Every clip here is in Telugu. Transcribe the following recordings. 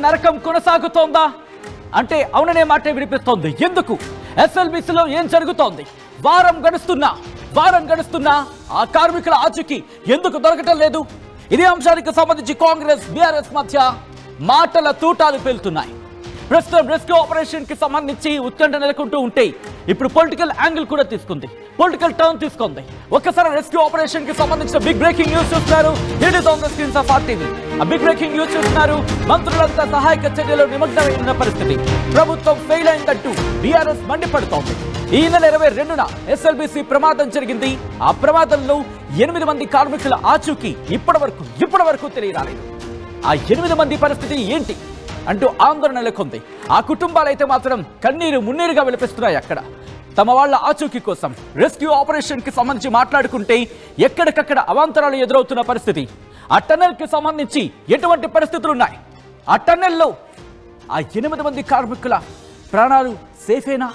నరకం కొనసాగుతోందా అంటే అవుననే మాటే వినిపిస్తోంది. ఎందుకు? ఎస్ఎల్బిసిలో ఏం జరుగుతోంది? వారం గడుస్తున్నా ఆ కార్మికుల ఆచూకీ ఎందుకు దొరకటం లేదు? ఇదే అంశానికి సంబంధించి కాంగ్రెస్ బీఆర్ఎస్ మధ్య మాటల తూటాలు పేలుతున్నాయి. ప్రస్తుతం రెస్క్యూ ఆపరేషన్ కి సంబంధించి ఉత్కంఠ నెలకొంటూ ఉంటే ఇప్పుడు పొలిటికల్ యాంగిల్ కూడా తీసుకుంది, పొలిటికల్ టర్న్ తీసుకుంది. ఒక్కసారి రెస్క్యూ ఆపరేషన్ కి సంబంధించిన బిగ్ బ్రేకింగ్ న్యూస్ చూస్తున్నారు. Hit is on the screens of RTV. ఆ బిగ్ బ్రేకింగ్ న్యూస్ చూస్తున్నారు. మంత్రులంతా సహాయక చర్యలో నిమగ్నమైన పరిస్థితి. ప్రభుత్వం ఫెయిల్ అయిందంటూ బీఆర్ఎస్ మండిపడుతోంది. ఈ నెల 22న ఎస్ఎల్బిసి ప్రమాదం జరిగింది. ఆ ప్రమాదంలో 8 మంది కార్మికుల ఆచూకీ ఇప్పటి వరకు తెలియరాలేదు. ఆ 8 మంది పరిస్థితి ఏంటి అంటూ ఆందోళన నెలకొంది. ఆ కుటుంబాలైతే మాత్రం కన్నీరు మున్నీరుగా విలపిస్తున్నాయి. అక్కడ తమ వాళ్ళ ఆచూకీ కోసం రెస్క్యూ ఆపరేషన్ కి సంబంధించి మాట్లాడుకుంటే ఎక్కడికక్కడ అవాంతరాలు ఎదురవుతున్న పరిస్థితి. ఆ టన్నెల్ కి సంబంధించి ఎటువంటి పరిస్థితులు ఉన్నాయి? ఆ టన్నెల్లో ఆ 8 మంది కార్మికుల ప్రాణాలు సేఫేనా?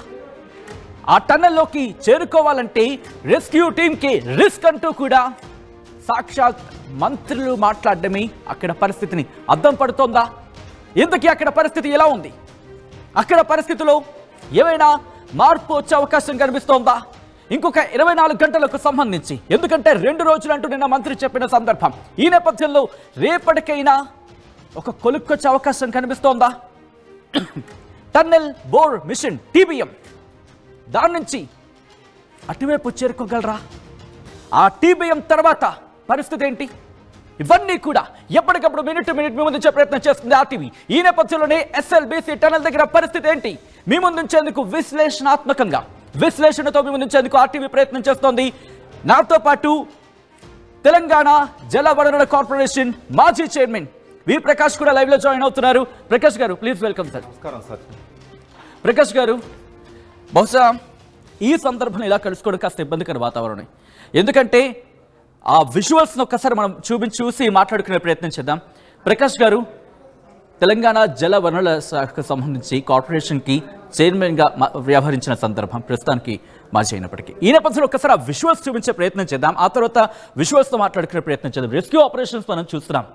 ఆ టన్నెల్లోకి చేరుకోవాలంటే రెస్క్యూ టీంకి రిస్క్ అంటూ కూడా సాక్షాత్ మంత్రులు మాట్లాడడమే అక్కడ పరిస్థితిని అద్దం పడుతోందా? ఇంతకీ అక్కడ పరిస్థితి ఎలా ఉంది? అక్కడ పరిస్థితిలో ఏమైనా మార్పు వచ్చే అవకాశం కనిపిస్తోందా? ఇంకొక 24 గంటలకు సంబంధించి, ఎందుకంటే 2 రోజులు అంటూ నిన్న మంత్రి చెప్పిన సందర్భం. ఈ నేపథ్యంలో రేపటికైనా ఒక కొలుక్కొచ్చే అవకాశం కనిపిస్తోందా? టన్నెల్ బోర్ మిషన్ TBM దాని నుంచి అటువైపు చేరుకోగలరా? ఆ TBM తర్వాత పరిస్థితి ఏంటి? ఇవన్నీ కూడా ఎప్పటికప్పుడు మినిట్ మీ ముందుంచే ప్రయత్నం చేస్తుంది RTV. ఈ నేపథ్యంలోనే ఎస్ఎల్బిసి టనల్ దగ్గర పరిస్థితి ఏంటి మీ ముందుంచేందుకు విశ్లేషణతో మీ ముందుంచేందుకు RTV ప్రయత్నం చేస్తోంది. నాతో పాటు తెలంగాణ జల వనరుల కార్పొరేషన్ మాజీ చైర్మన్ వి ప్రకాష్ కూడా లైవ్ లో జాయిన్ అవుతున్నారు. ప్రకాష్ గారు ప్లీజ్ వెల్కమ్ సార్. నమస్కారం సార్. ప్రకాష్ గారు, బహుశా ఈ సందర్భంలో ఇలా కలుసుకోవడం కాస్త ఇబ్బందికర వాతావరణం. ఎందుకంటే ఆ విజువల్స్ని ఒక్కసారి మనం చూసి మాట్లాడుకునే ప్రయత్నం చేద్దాం. ప్రకాష్ గారు, తెలంగాణ జల వనరుల శాఖకు సంబంధించి కార్పొరేషన్కి చైర్మన్గా వ్యవహరించిన సందర్భం ప్రస్తుతానికి మాజీ అయినప్పటికీ ఈ నేపథ్యంలో ఒక్కసారి ఆ విజువల్స్ చూపించే ప్రయత్నం చేద్దాం. ఆ తర్వాత విజువల్స్తో మాట్లాడుకునే ప్రయత్నం చేద్దాం. రెస్క్యూ ఆపరేషన్స్ మనం చూస్తున్నాం.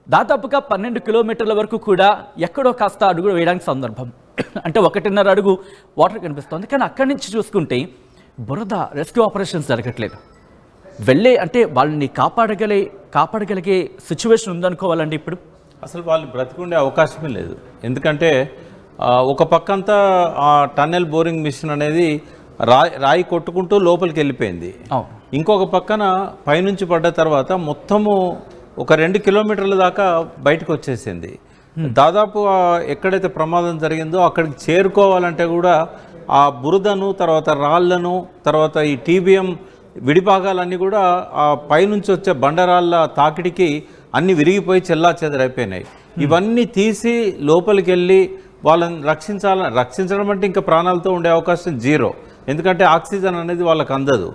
దాదాపుగా 12 కిలోమీటర్ల వరకు కూడా ఎక్కడో కాస్త అడుగు వేయడానికి సందర్భం, అంటే 1.5 అడుగు వాటర్ కనిపిస్తుంది. కానీ అక్కడి నుంచి చూసుకుంటే బురద, రెస్క్యూ ఆపరేషన్స్ జరగట్లేదు. అంటే వాళ్ళని కాపాడగలిగే సిచ్యువేషన్ ఉందనుకోవాలండి. ఇప్పుడు అసలు వాళ్ళు బ్రతికుండే అవకాశమే లేదు. ఎందుకంటే ఒక పక్కంతా ఆ టన్నెల్ బోరింగ్ మిషన్ అనేది రాయి కొట్టుకుంటూ లోపలికి వెళ్ళిపోయింది. ఇంకొక పక్కన పైనుంచి పడ్డ తర్వాత మొత్తము ఒక 2 కిలోమీటర్ల దాకా బయటకు వచ్చేసింది. దాదాపు ఎక్కడైతే ప్రమాదం జరిగిందో అక్కడికి చేరుకోవాలంటే కూడా ఆ బురదను, తర్వాత రాళ్లను, తర్వాత ఈ TBM విడిభాగాలన్నీ కూడా ఆ పైనుంచి వచ్చే బండరాళ్ళ తాకిడికి అన్ని విరిగిపోయి చెల్లా చెదరైపోయినాయి. ఇవన్నీ తీసి లోపలికి వెళ్ళి వాళ్ళని రక్షించడం అంటే ఇంకా ప్రాణాలతో ఉండే అవకాశం 0. ఎందుకంటే ఆక్సిజన్ అనేది వాళ్ళకి అందదు,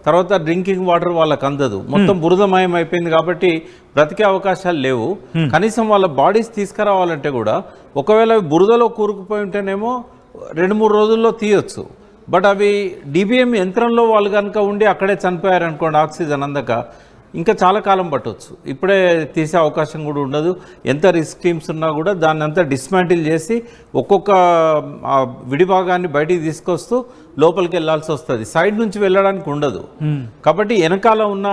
తర్వాత డ్రింకింగ్ వాటర్ వాళ్ళకి అందదు, మొత్తం బురదమయం అయిపోయింది. కాబట్టి బ్రతికే అవకాశాలు లేవు. కనీసం వాళ్ళ బాడీస్ తీసుకురావాలంటే కూడా ఒకవేళ బురదలో కూరుకుపోయి ఉంటేనేమో 2-3 రోజుల్లో తీయొచ్చు. బట్ అవి DBM యంత్రంలో వాళ్ళు కనుక ఉండి అక్కడే చనిపోయారనుకోండి, ఆక్సిజన్ అందక, ఇంకా చాలా కాలం పట్టవచ్చు. ఇప్పుడే తీసే అవకాశం కూడా ఉండదు. ఎంత రిస్క్ టీమ్స్ ఉన్నా కూడా దాన్ని అంతా డిస్మాంటిల్ చేసి ఒక్కొక్క విడిభాగాన్ని బయటికి తీసుకొస్తూ లోపలికి వెళ్ళాల్సి వస్తుంది. సైడ్ నుంచి వెళ్ళడానికి ఉండదు. కాబట్టి వెనకాల ఉన్న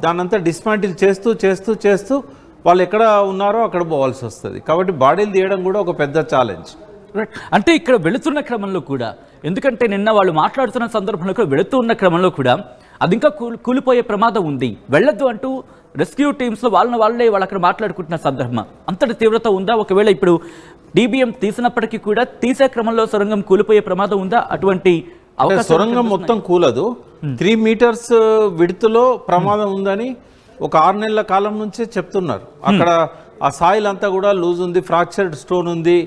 దాన్నంతా డిస్మాంటిల్ చేస్తూ వాళ్ళు ఎక్కడ ఉన్నారో అక్కడ పోవాల్సి వస్తుంది. కాబట్టి బాడీలు తీయడం కూడా ఒక పెద్ద ఛాలెంజ్. అంటే ఇక్కడ వెళుతున్న క్రమంలో కూడా, ఎందుకంటే నిన్న వాళ్ళు మాట్లాడుతున్న సందర్భంలో కూడా వెళుతూ ఉన్న క్రమంలో కూడా అది ఇంకా కూలిపోయే ప్రమాదం ఉంది, వెళ్ళొద్దు అంటూ రెస్క్యూ టీమ్స్లో వాళ్ళే వాళ్ళు అక్కడ మాట్లాడుకుంటున్న సందర్భం అంతటి తీవ్రత ఉందా? ఒకవేళ ఇప్పుడు DBM తీసినప్పటికీ కూడా తీసే క్రమంలో సొరంగం కూలిపోయే ప్రమాదం ఉందా? అటువంటి సొరంగం మొత్తం కూలదు. 3 మీటర్స్ విడుతులో ప్రమాదం ఉందని ఒక 6 నెలల కాలం నుంచే చెప్తున్నారు. అక్కడ ఆ సాయిల్ అంతా కూడా లూజ్ ఉంది, ఫ్రాక్చర్డ్ స్టోన్ ఉంది.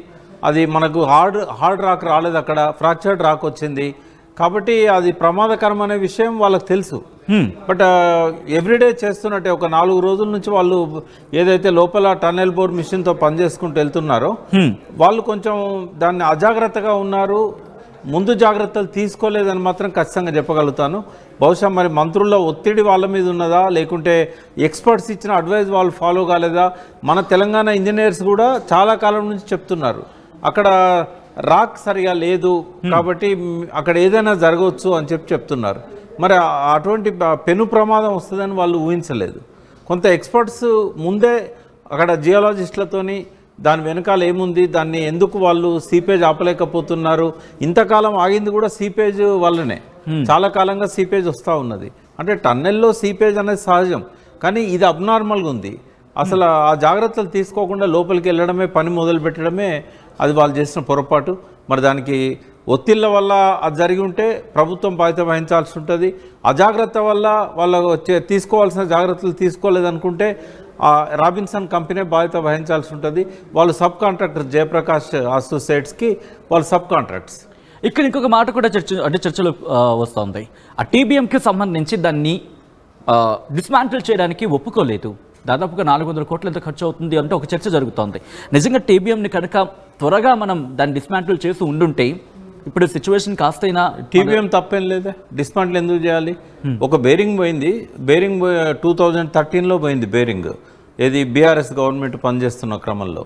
అది మనకు హార్డ్ రాక్ రాలేదు, అక్కడ ఫ్రాక్చర్డ్ రాక్ వచ్చింది. కాబట్టి అది ప్రమాదకరం అనే విషయం వాళ్ళకి తెలుసు. బట్ ఎవ్రీడే చేస్తున్నట్టే ఒక 4 రోజుల నుంచి వాళ్ళు ఏదైతే లోపల టన్నెల్ బోర్ మిషన్తో పనిచేసుకుంటూ వెళ్తున్నారో వాళ్ళు కొంచెం దాన్ని అజాగ్రత్తగా ఉన్నారు. ముందు జాగ్రత్తలు తీసుకోలేదని మాత్రం ఖచ్చితంగా చెప్పగలుగుతాను. బహుశా మరి మంత్రుల ఒత్తిడి వాళ్ళ మీద ఉన్నదా, లేకుంటే ఎక్స్పర్ట్స్ ఇచ్చిన అడ్వైజ్ వాళ్ళు ఫాలో కాలేదా? మన తెలంగాణ ఇంజనీర్స్ కూడా చాలా కాలం నుంచి చెప్తున్నారు అక్కడ రాక్ సరిగా లేదు కాబట్టి అక్కడ ఏదైనా జరగవచ్చు అని చెప్తున్నారు. మరి అటువంటి పెను ప్రమాదం వస్తుందని వాళ్ళు ఊహించలేదు. కొంత ఎక్స్పర్ట్స్ ముందే అక్కడ జియాలజిస్టులతోని దాని వెనకాల ఏముంది, దాన్ని ఎందుకు వాళ్ళు సీపేజ్ ఆపలేకపోతున్నారు, ఇంతకాలం ఆగింది కూడా సీపేజ్ వల్లనే. చాలా కాలంగా సీపేజ్ వస్తూ ఉన్నది. అంటే టన్నెల్లో సీపేజ్ అనేది సహజం, కానీ ఇది అబ్నార్మల్గా ఉంది. అసలు ఆ జాగ్రత్తలు తీసుకోకుండా లోపలికి వెళ్ళడమే, పని మొదలు పెట్టడమే అది వాళ్ళు చేసిన పొరపాటు. మరి దానికి ఒత్తిళ్ల వల్ల అది జరిగి ఉంటే ప్రభుత్వం బాధ్యత వహించాల్సి ఉంటుంది. అజాగ్రత్త వల్ల వాళ్ళు తీసుకోవాల్సిన జాగ్రత్తలు తీసుకోలేదనుకుంటే రాబిన్సన్ కంపెనీ బాధ్యత వహించాల్సి ఉంటుంది. వాళ్ళు సబ్ కాంట్రాక్టర్ జయప్రకాష్ అసోసియేట్స్కి వాళ్ళు సబ్ కాంట్రాక్ట్స్. ఇక్కడ ఇంకొక మాట కూడా చర్చలో వస్తుంది. ఆ టీబీఎంకి సంబంధించి దాన్ని డిస్మాంటిల్ చేయడానికి ఒప్పుకోలేదు. దాదాపుగా 400 కోట్లు ఎంత ఖర్చు అవుతుంది అంటే ఒక చర్చ జరుగుతోంది. నిజంగా టీబీఎంని కనుక త్వరగా మనం దాన్ని డిస్మాంటిల్ చేసి ఉండుంటే ఇప్పుడు సిచ్యువేషన్ కాస్తైనా. టీబీఎం తప్పేం లేదా, డిస్మాంటిల్ ఎందుకు చేయాలి? ఒక బేరింగ్ పోయింది, బేరింగ్ 2013లో పోయింది బేరింగ్. ఏది బీఆర్ఎస్ గవర్నమెంట్ పనిచేస్తున్న క్రమంలో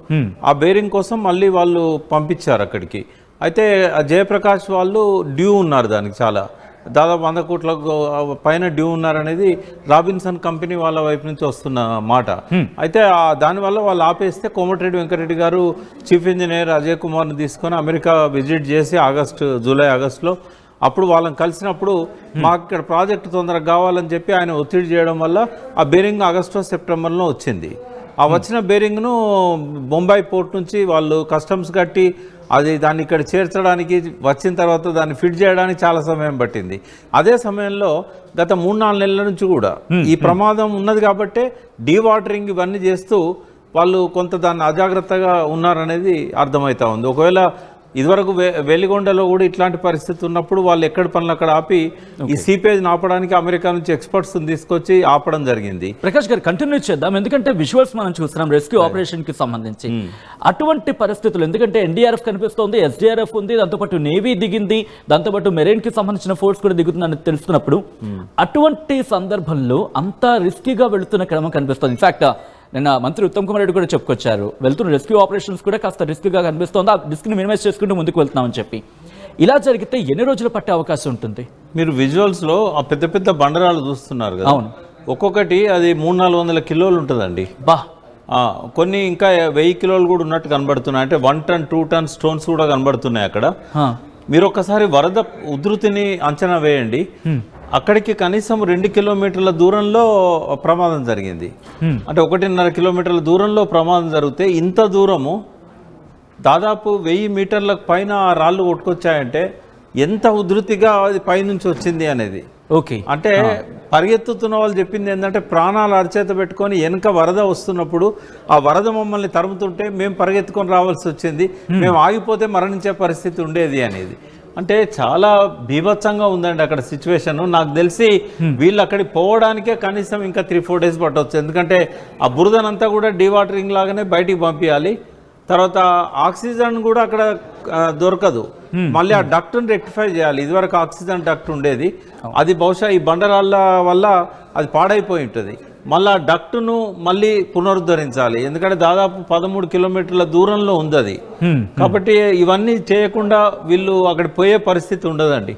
ఆ బేరింగ్ కోసం మళ్ళీ వాళ్ళు పంపించారు అక్కడికి. అయితే జయప్రకాష్ వాళ్ళు డ్యూ ఉన్నారు, దానికి చాలా దాదాపు 100 కోట్ల పైన డ్యూ ఉన్నారనేది రాబిన్సన్ కంపెనీ వాళ్ళ వైపు నుంచి వస్తున్న మాట. అయితే దానివల్ల వాళ్ళు ఆపేస్తే కోమటిరెడ్డి వెంకటరెడ్డి గారు చీఫ్ ఇంజనీర్ అజయ్ కుమార్ని తీసుకొని అమెరికా విజిట్ చేసి జూలై ఆగస్టులో అప్పుడు వాళ్ళని కలిసినప్పుడు మాకు ఇక్కడ ప్రాజెక్ట్ తొందరగా కావాలని చెప్పి ఆయన ఒత్తిడి చేయడం వల్ల ఆ బేరింగ్ ఆగస్టు సెప్టెంబర్లో వచ్చింది. ఆ వచ్చిన బేరింగ్ను బొంబాయి పోర్ట్ నుంచి వాళ్ళు కస్టమ్స్ కట్టి దాన్ని ఇక్కడ చేర్చడానికి వచ్చిన తర్వాత దాన్ని ఫిట్ చేయడానికి చాలా సమయం పట్టింది. అదే సమయంలో గత 3-4 నెలల నుంచి కూడా ఈ ప్రమాదం ఉన్నది కాబట్టే డీవాటరింగ్ ఇవన్నీ చేస్తూ వాళ్ళు కొంత దాన్ని అజాగ్రత్తగా ఉన్నారనేది అర్థమవుతా ఉంది. ఒకవేళ ఇదివరకు వెలిగొండలో కూడా ఇట్లాంటి పరిస్థితి ఉన్నప్పుడు వాళ్ళు ఎక్కడ పనులు అక్కడ ఆపి ఈ సీపేజ్ ఆపడానికి అమెరికా నుంచి ఎక్స్పర్ట్స్ తీసుకొచ్చి ఆపడం జరిగింది. ప్రకాష్ గారు కంటిన్యూ చేద్దాం, ఎందుకంటే విజువల్స్ మనం చూస్తున్నాం రెస్క్యూ ఆపరేషన్ కి సంబంధించి. అటువంటి పరిస్థితులు ఎందుకంటే ఎన్డీఆర్ఎఫ్ కనిపిస్తోంది, ఎస్డీఆర్ఎఫ్ ఉంది, దాంతోపాటు నేవీ దిగింది, దాంతోపాటు మెరైన్ కి సంబంధించిన ఫోర్స్ కూడా దిగుతుందని తెలుస్తున్నప్పుడు అటువంటి సందర్భంలో అంత రిస్కీగా వెళుతున్న క్రమం కనిపిస్తుంది. ఇన్ఫాక్ట్ నిన్న మంత్రి ఉత్తమ్ కుమార్ రెడ్డి కూడా చెప్పుకొచ్చారు, వెళ్తున్న రెస్క్యూ ఆపరేషన్స్ కూడా కాస్త రిస్క్గా కనిపిస్తోంది, ఆ రిస్క్ని మినిమైజ్ చేసుకుంటూ ముందుకు వెళ్తున్నామని చెప్పి. ఇలా జరిగితే ఎన్ని రోజులు పట్టే అవకాశం ఉంటుంది? మీరు విజువల్స్లో ఆ పెద్ద పెద్ద బండరాలు చూస్తున్నారు కదా, అవును, ఒక్కొక్కటి అది 300-400 కిలోలు ఉంటుందండి. కొన్ని ఇంకా 1000 కిలోలు కూడా ఉన్నట్టు కనబడుతున్నాయి. అంటే 1 టన్ 2 టన్ స్టోన్స్ కూడా కనబడుతున్నాయి అక్కడ. మీరు ఒక్కసారి వరద ఉధృతిని అంచనా వేయండి. అక్కడికి కనీసం 2 కిలోమీటర్ల దూరంలో ప్రమాదం జరిగింది. అంటే 1.5 కిలోమీటర్ల దూరంలో ప్రమాదం జరిగితే ఇంత దూరము దాదాపు 1000 మీటర్లకు పైన ఆ రాళ్ళు కొట్టుకొచ్చాయంటే ఎంత ఉధృతిగా అది పైనుంచి వచ్చింది అనేది. ఓకే, అంటే పరిగెత్తుతున్న వాళ్ళు చెప్పింది ఏంటంటే ప్రాణాలు అరచేత పెట్టుకొని వెనక వరద వస్తున్నప్పుడు ఆ వరద మమ్మల్ని తరుముతుంటే మేము పరిగెత్తుకొని రావాల్సి వచ్చింది, మేము ఆగిపోతే మరణించే పరిస్థితి ఉండేది అనేది. అంటే చాలా బీభత్సంగా ఉందండి అక్కడ సిచ్యువేషన్. నాకు తెలిసి వీళ్ళు అక్కడికి పోవడానికే కనీసం ఇంకా 3-4 డేస్ పట్టవచ్చు. ఎందుకంటే ఆ బురదనంతా కూడా డీవాటరింగ్ లాగానే బయటికి పంపించాలి. తర్వాత ఆక్సిజన్ కూడా అక్కడ దొరకదు, మళ్ళీ ఆ డక్ట్ని రెక్టిఫై చేయాలి. ఇదివరకు ఆక్సిజన్ డక్ట్ ఉండేది, అది బహుశా ఈ బండరాళ్ళ వల్ల అది పాడైపోయి ఉంటుంది. మళ్ళీ ఆ డక్ట్ను మళ్ళీ పునరుద్ధరించాలి, ఎందుకంటే దాదాపు 13 కిలోమీటర్ల దూరంలో ఉంది అది. కాబట్టి ఇవన్నీ చేయకుండా వీళ్ళు అక్కడ పోయే పరిస్థితి ఉండదండి.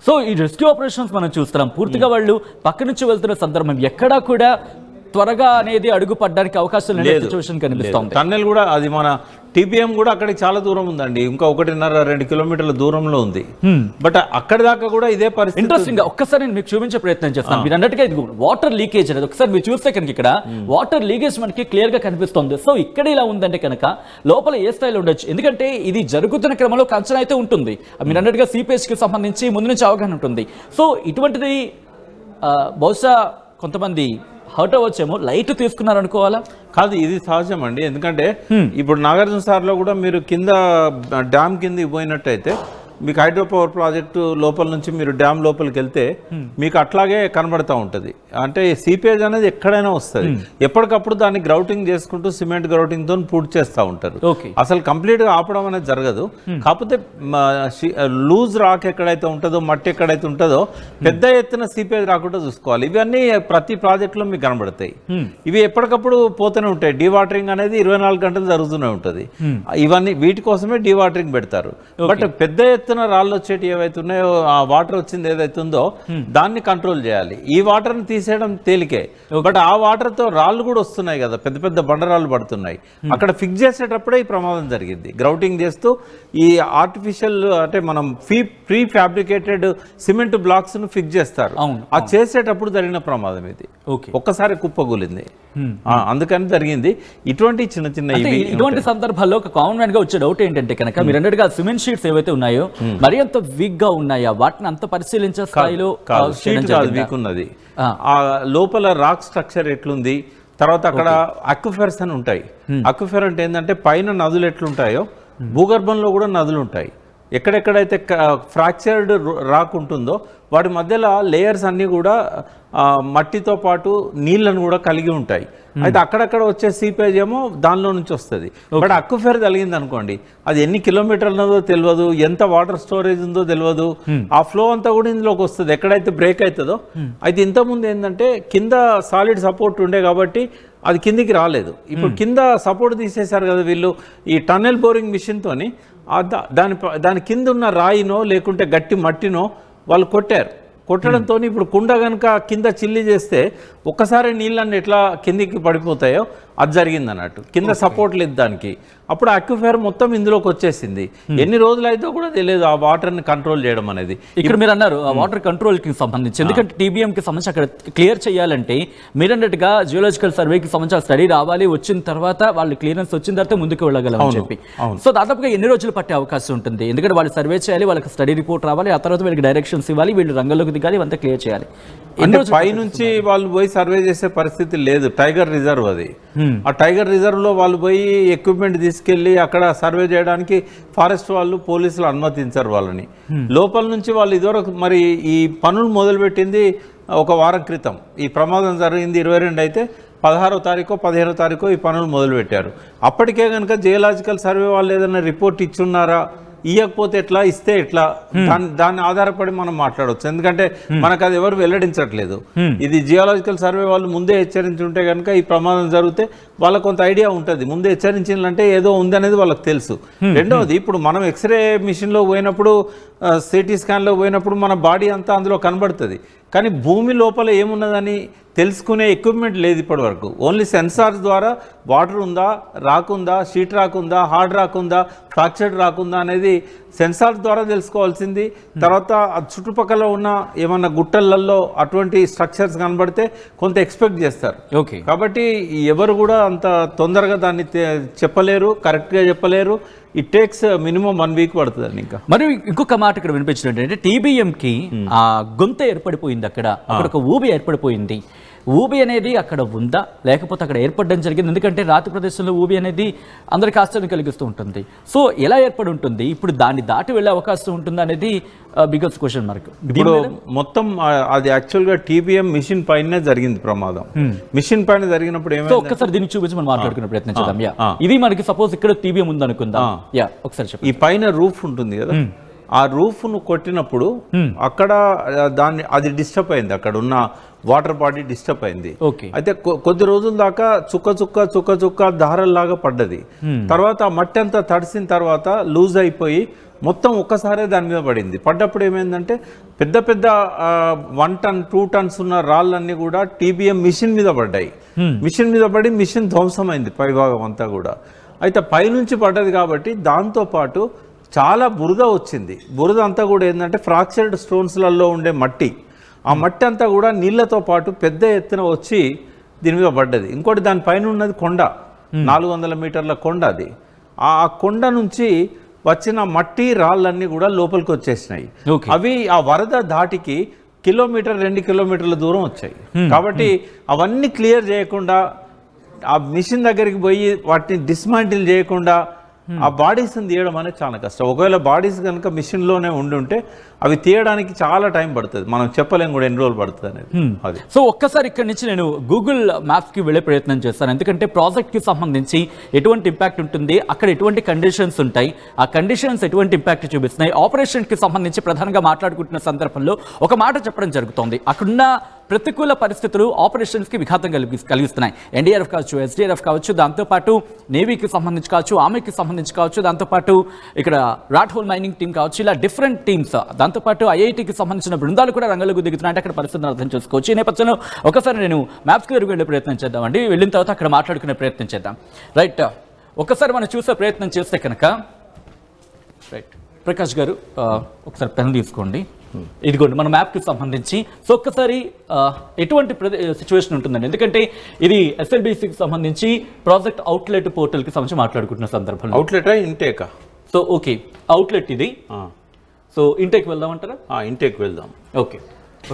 సో ఈ రెస్క్యూ ఆపరేషన్స్ మనం చూస్తున్నాం, పూర్తిగా వాళ్ళు పక్క నుంచి వెళ్తున్న సందర్భం ఎక్కడా కూడా త్వరగా అనేది అడుగు పడడానికి అవకాశం లేని సిచ్యువేషన్ కనిపిస్తుంది. టన్నెల్ కూడా అది మన టీబీఎం కూడా అక్కడికి చాలా దూరం ఉందండి, ఇంకా 1.5-2 కిలోమీటర్ల దూరంలో ఉంది. బట్ అక్కడి దాకా కూడా ఇదే పరిస్థితి. ఇంట్రెస్టింగ్ గా ఒక్కసారి నేను మీకు చూపించే ప్రయత్నం చేస్తాను. మీరు అన్నట్టుగా ఇది వాటర్ లీకేజ్ అనేది ఒకసారి మీరు చూస్తే కనుక ఇక్కడ వాటర్ లీకేజ్ మనకి క్లియర్ గా కనిపిస్తుంది. సో ఇక్కడ ఇలా ఉందంటే కనుక లోపల ఏ స్థాయిలో ఉండొచ్చు, ఎందుకంటే ఇది జరుగుతున్న క్రమంలో అంచనా అయితే ఉంటుంది. మీరు అన్నట్టుగా సిపిఎస్ కి సంబంధించి ముందు నుంచి అవగాహన ఉంటుంది. సో ఇటువంటిది బహుశా కొంతమంది హర్ట్ అవ్వచ్చేమో, లైట్ తీసుకున్నారు అనుకోవాలా? కాదు, ఇది సహజం అండి. ఎందుకంటే ఇప్పుడు నాగార్జున సార్లో కూడా మీరు కింద డ్యామ్ కింద పోయినట్టయితే మీకు హైడ్రో పవర్ ప్రాజెక్టు లోపల నుంచి మీరు డ్యామ్ లోపలికి వెళ్తే మీకు అట్లాగే కనబడతా ఉంటుంది. అంటే సీపేజ్ అనేది ఎక్కడైనా వస్తుంది. ఎప్పటికప్పుడు దాన్ని గ్రౌటింగ్ చేసుకుంటూ సిమెంట్ గ్రౌటింగ్తో పూర్తి చేస్తూ ఉంటారు. అసలు కంప్లీట్గా ఆపడం అనేది జరగదు. కాకపోతే లూజ్ రాక్ ఎక్కడైతే ఉంటుందో, మట్టి ఎక్కడైతే ఉంటుందో పెద్ద ఎత్తున సీపేజ్ రాకుండా చూసుకోవాలి. ఇవన్నీ ప్రతి ప్రాజెక్టులో మీకు కనబడతాయి. ఇవి ఎప్పటికప్పుడు పోతూనే ఉంటాయి. డీవాటరింగ్ అనేది 24 గంటలు జరుగుతూనే ఉంటుంది. ఇవన్నీ వీటి కోసమే డీవాటరింగ్ పెడతారు. బట్ పెద్ద ఎత్తున రాళ్ళు వచ్చేటి ఏవైతే ఉన్నాయో, ఆ వాటర్ వచ్చింది ఏదైతే ఉందో దాన్ని కంట్రోల్ చేయాలి. ఈ వాటర్ని తీసేయడం తేలికే, బట్ ఆ వాటర్తో రాళ్ళు కూడా వస్తున్నాయి కదా, పెద్ద పెద్ద బండరాళ్ళు పడుతున్నాయి. అక్కడ ఫిక్స్ చేసేటప్పుడే ఈ ప్రమాదం జరిగింది. గ్రౌటింగ్ చేస్తూ ఈ ఆర్టిఫిషియల్ అంటే మనం ప్రీ ఫ్యాబ్రికేటెడ్ సిమెంట్ బ్లాక్స్ ను ఫిక్స్ చేస్తారు. ఆ చేసేటప్పుడు జరిగిన ప్రమాదం ఇది. ఒక్కసారి కుప్పగూలింది, అందుకని జరిగింది. ఇటువంటి చిన్న చిన్న ఇటువంటి సందర్భాల్లో ఒక కామన్ మ్యాన్ గా వచ్చే డౌట్ ఏంటంటే కనుక మీరు అన్నట్టుగా సిమెంట్ షీట్స్ ఏవైతే ఉన్నాయో మరి అంత వీక్ గా ఉన్నాయా, వాటిని అంత పరిశీలించే స్థాయిలో వీక్ ఉన్నది. ఆ లోపల రాక్ స్ట్రక్చర్ ఎట్లుంది, తర్వాత అక్కడ అక్విఫెర్స్ అని ఉంటాయి. అక్విఫెర్ అంటే ఏంటంటే పైన నదులు ఎట్లుంటాయో భూగర్భంలో కూడా నదులు ఉంటాయి. ఎక్కడెక్కడైతే ఫ్రాక్చర్డ్ రాక్ ఉంటుందో వాటి మధ్యలో లేయర్స్ అన్నీ కూడా మట్టితో పాటు నీళ్లను కూడా కలిగి ఉంటాయి. అయితే అక్కడక్కడ వచ్చే సీపేజ్ ఏమో దానిలో నుంచి వస్తుంది. బట్ అక్విఫెర్ కలిగింది అనుకోండి, అది ఎన్ని కిలోమీటర్లదో తెలియదు, ఎంత వాటర్ స్టోరేజ్ ఉందో తెలియదు, ఆ ఫ్లో అంతా కూడా ఇందులోకి వస్తుంది ఎక్కడైతే బ్రేక్ అవుతుందో. అయితే ఇంతకుముందు ఏంటంటే కింద సాలిడ్ సపోర్ట్ ఉండే కాబట్టి అది కిందికి రాలేదు. ఇప్పుడు కింద సపోర్ట్ తీసేశారు కదా వీళ్ళు ఈ టన్నెల్ బోరింగ్ మిషన్తోని. దాని కింద ఉన్న రాయినో లేకుంటే గట్టి మట్టినో వాళ్ళు కొట్టడంతో ఇప్పుడు కుండ కనుక కింద చిల్లి చేస్తే ఒక్కసారి నీళ్ళన్నీ ఎట్లా కిందికి పడిపోతాయో అది జరిగింది అన్నట్టు. కింద సపోర్ట్ లేదు దానికి. అప్పుడు అక్విఫైర్ మొత్తం ఇందులోకి వచ్చేసింది. ఎన్ని రోజులు అయితే కూడా తెలియదు ఆ వాటర్ని కంట్రోల్ చేయడం అనేది. ఇక్కడ మీరు అన్నారు ఆ వాటర్ కంట్రోల్కి సంబంధించి, ఎందుకంటే టీబీఎంకి సంబంధించి అక్కడ క్లియర్ చేయాలంటే మీరు అన్నట్టుగా జియోలాజికల్ సర్వేకి సంబంధించిన స్టడీ రావాలి, వచ్చిన తర్వాత వాళ్ళు క్లియరెన్స్ వచ్చిన తర్వాత ముందుకు వెళ్ళగలమని చెప్పి. సో దాదాపుగా ఎన్ని రోజులు పట్టే అవకాశం ఉంటుంది? ఎందుకంటే వాళ్ళు సర్వే చేయాలి, వాళ్ళకి స్టడీ రిపోర్ట్ రావాలి, ఆ తర్వాత వీళ్ళకి డైరెక్షన్స్ ఇవ్వాలి, వీళ్ళు రంగంలోకి దిగాలి, ఇవంతా క్లియర్ చేయాలి. పై నుంచి వాళ్ళు పోయి సర్వే చేసే పరిస్థితి లేదు. టైగర్ రిజర్వ్ అది. ఆ టైగర్ రిజర్వ్ లో వాళ్ళు పోయి ఎక్విప్మెంట్ తీసుకెళ్లి అక్కడ సర్వే చేయడానికి ఫారెస్ట్ వాళ్ళు, పోలీసులు అనుమతించారు వాళ్ళని. లోపల నుంచి వాళ్ళు ఇదివరకు మరి ఈ పనులు మొదలుపెట్టింది ఒక వారం క్రితం. ఈ ప్రమాదం జరిగింది 22 అయితే 16వ తారీఖు 15వ తారీఖు ఈ పనులు మొదలుపెట్టారు. అప్పటికే కనుక జియోలాజికల్ సర్వే వాళ్ళు ఏదైనా రిపోర్ట్ ఇచ్చున్నారా, ఇవ్వకపోతే ఎట్లా, ఇస్తే ఎట్లా, దాన్ని ఆధారపడి మనం మాట్లాడవచ్చు. ఎందుకంటే మనకు అది ఎవరు వెల్లడించట్లేదు. ఇది జియోలాజికల్ సర్వే వాళ్ళు ముందే హెచ్చరించుంటే కనుక ఈ ప్రమాదం జరిగితే వాళ్ళకు కొంత ఐడియా ఉంటుంది. ముందే హెచ్చరించాలంటే ఏదో ఉంది అనేది వాళ్ళకి తెలుసు. రెండవది, ఇప్పుడు మనం ఎక్స్రే మిషన్లో పోయినప్పుడు, సిటీ స్కాన్లో పోయినప్పుడు మన బాడీ అంతా అందులో కనబడుతుంది. కానీ భూమి లోపల ఏమున్నదని తెలుసుకునే ఎక్విప్మెంట్ లేదు ఇప్పటి వరకు. ఓన్లీ సెన్సార్స్ ద్వారా వాటర్ ఉందా, రాకుందా, షీట్ రాకుందా, హార్డ్ రాకుందా, ఫ్రాక్చర్డ్ రాకుందా అనేది సెన్సార్స్ ద్వారా తెలుసుకోవాల్సింది. తర్వాత చుట్టుపక్కల ఉన్న ఏమన్నా గుట్టలలో అటువంటి స్ట్రక్చర్స్ కనబడితే కొంత ఎక్స్పెక్ట్ చేస్తారు. కాబట్టి ఎవరు కూడా అంత తొందరగా దాన్ని చెప్పలేరు, కరెక్ట్గా చెప్పలేరు. ఇట్ టేక్స్ మినిమం 1 వీక్ పడుతుంది. ఇంకా మరి ఇంకొక మాట ఇక్కడ వినిపించినట్టు టీబీఎంకి ఆ గొంత ఏర్పడిపోయింది, అక్కడ ఒక ఊబి ఏర్పడిపోయింది. ఊబి అనేది అక్కడ ఉందా, లేకపోతే అక్కడ ఏర్పడడం జరిగింది? ఎందుకంటే రాతి ప్రదేశంలో ఊబి అనేది అందరికి ఆశ్చర్యం కలిగిస్తూ ఉంటుంది. సో ఎలా ఏర్పడి ఉంటుంది, ఇప్పుడు దాన్ని దాటి వెళ్ళే అవకాశం ఉంటుందా అనేది బిగ్గెస్ట్ క్వశ్చన్ మార్క్. ఇప్పుడు మొత్తం అది యాక్చువల్గా టీబీఎం మిషన్ పైన జరిగింది ప్రమాదం. మిషన్ పైన జరిగినప్పుడు ఏమైంది, ఒక్కసారి దీన్ని చూపించి మనం మాట్లాడుకునే ప్రయత్నం చేద్దాం. ఇది మనకి సపోజ్ ఇక్కడ టీబీఎం ఉంది అనుకుందాం. ఒకసారి చెప్పండి. ఈ పైన రూఫ్ ఉంటుంది కదా, ఆ రూఫ్ ను కొట్టినప్పుడు అక్కడ అది డిస్టర్బ్ అయింది. అక్కడ ఉన్న వాటర్ బాడీ డిస్టర్బ్ అయింది. అయితే కొద్ది రోజుల దాకా చుక్క చుక్క చుక్క చుక్క దారల్లాగా పడ్డది. తర్వాత మట్టి అంతా తడిసిన తర్వాత లూజ్ అయిపోయి మొత్తం ఒక్కసారే దాని మీద పడింది. పడ్డప్పుడు ఏమైందంటే పెద్ద పెద్ద 1 టన్ 2 టన్స్ ఉన్న రాళ్ళన్నీ కూడా టీబీఎం మిషన్ మీద పడ్డాయి. మిషన్ మీద పడి మిషన్ ధ్వంసమైంది పైభాగం అంతా కూడా. అయితే పైనుంచి పడ్డది కాబట్టి దాంతోపాటు చాలా బురద వచ్చింది. బురద అంతా కూడా ఏంటంటే ఫ్రాక్చర్డ్ స్టోన్స్లలో ఉండే మట్టి, ఆ మట్టి అంతా కూడా నీళ్లతో పాటు పెద్ద ఎత్తున వచ్చి దీని మీద పడ్డది. ఇంకోటి దానిపైన ఉన్నది కొండ, 400 మీటర్ల కొండ. అది ఆ కొండ నుంచి వచ్చిన మట్టి రాళ్ళన్నీ కూడా లోపలికి వచ్చేసినాయి. అవి ఆ వరద ధాటికి 1-2 కిలోమీటర్ల దూరం వచ్చాయి. కాబట్టి అవన్నీ క్లియర్ చేయకుండా, ఆ మిషన్ దగ్గరికి పోయి వాటిని డిస్మాంటిల్ చేయకుండా ఆ బాడీస్ని తీయడం అనేది చాలా కష్టం. ఒకవేళ బాడీస్ కనుక మిషన్లోనే ఉండుంటే అవి తీయడానికి చాలా టైం పడుతుంది, మనం చెప్పలేం కూడా ఎన్ని రోజులు పడుతుంది అనేది. అది సో ఒక్కసారి ఇక్కడ నుంచి నేను గూగుల్ మ్యాప్స్కి వెళ్ళే ప్రయత్నం చేస్తాను, ఎందుకంటే ప్రాజెక్ట్కి సంబంధించి ఎటువంటి ఇంపాక్ట్ ఉంటుంది, అక్కడ ఎటువంటి కండిషన్స్ ఉంటాయి, ఆ కండిషన్స్ ఎటువంటి ఇంపాక్ట్ చూపిస్తున్నాయి, ఆపరేషన్కి సంబంధించి ప్రధానంగా మాట్లాడుకుంటున్న సందర్భంలో ఒక మాట చెప్పడం జరుగుతోంది. అక్కడున్న ప్రతికూల పరిస్థితులు ఆపరేషన్స్కి విఘాతం కలిగిస్తున్నాయి. ఎన్డీఆర్ఎఫ్ కావచ్చు, ఎస్డీఆర్ఎఫ్ కావచ్చు, దాంతోపాటు నేవీకి సంబంధించి కావచ్చు, ఆర్మీకి సంబంధించి కావచ్చు, దాంతోపాటు ఇక్కడ రాట్ హోల్ మైనింగ్ టీం కావచ్చు, ఇలా డిఫరెంట్ టీమ్స్, దాంతోపాటు ఐఐటీకి సంబంధించిన బృందాలు కూడా రంగంలోకి దిగుతున్నాయంటే అక్కడ పరిస్థితిని అర్థం చేసుకోవచ్చు. ఈ నేపథ్యంలో ఒకసారి నేను మ్యాప్స్కి తిరిగి వెళ్ళే ప్రయత్నం చేద్దామండి. వెళ్ళిన తర్వాత అక్కడ మాట్లాడుకునే ప్రయత్నం చేద్దాం. రైట్, ఒకసారి మనం చూసే ప్రయత్నం చేస్తే కనుక, రైట్ ప్రకాష్ గారు ఒకసారి పెన్ తీసుకోండి. ఇదిగోండి మన మ్యాప్కి సంబంధించి. సో ఒక్కసారి ఎటువంటి సిచ్యువేషన్ ఉంటుందండి, ఎందుకంటే ఇది ఎస్ఎల్బిసికి సంబంధించి ప్రాజెక్ట్ అవుట్లెట్ పోర్టల్కి సంబంధించి మాట్లాడుకుంటున్న సందర్భంలో. అవుట్లెటా ఇంటేకా? సో ఓకే, అవుట్లెట్ ఇది. సో ఇంటేక్ వెళ్దామంటారా? ఇంటేక్ వెళ్దాం. ఓకే,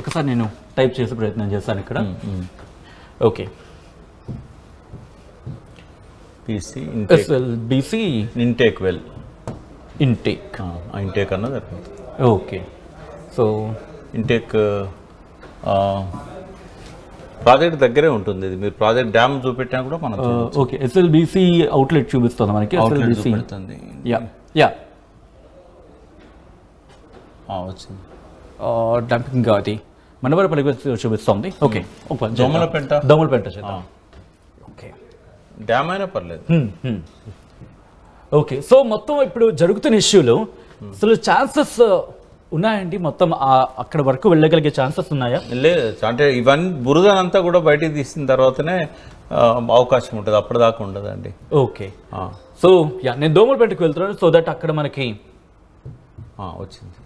ఒకసారి నేను టైప్ చేసే ప్రయత్నం చేస్తాను ఇక్కడ. Okay, SLBC intake well, intake అన్నది. ఓకే, సో ఇంటేక్ ప్రాజెక్ట్ దగ్గరే ఉంటుంది. ఇది మీరు ప్రాజెక్ట్ డ్యామ్ చూపెట్టినా కూడా మనం. ఓకే, ఎస్ఎల్బిసి అవుట్లెట్ చూపిస్తుంది మనకి. ఎస్ఎల్బిసి యా వచ్చింది. డంపింగ్ అది మనవరపల్లి చూపిస్తుంది. ఓకే, దోమలపెంట చేద్దాం. ఓకే, డ్యామ్ అయినా పర్లేదు. ఓకే, సో మొత్తం ఇప్పుడు జరుగుతున్న ఇష్యూలో అసలు ఛాన్సెస్ ఉన్నాయండి? మొత్తం అక్కడ వరకు వెళ్ళగలిగే ఛాన్సెస్ ఉన్నాయా? లేదు, అంటే ఇవన్నీ బురదనంతా కూడా బయటికి తీసిన తర్వాతనే అవకాశం ఉంటుంది, అప్పటిదాకా ఉండదండి. ఓకే, సో యా నేను దోమలపెంటకు వెళ్తున్నాను. సో దట్ అక్కడ మనకి వచ్చింది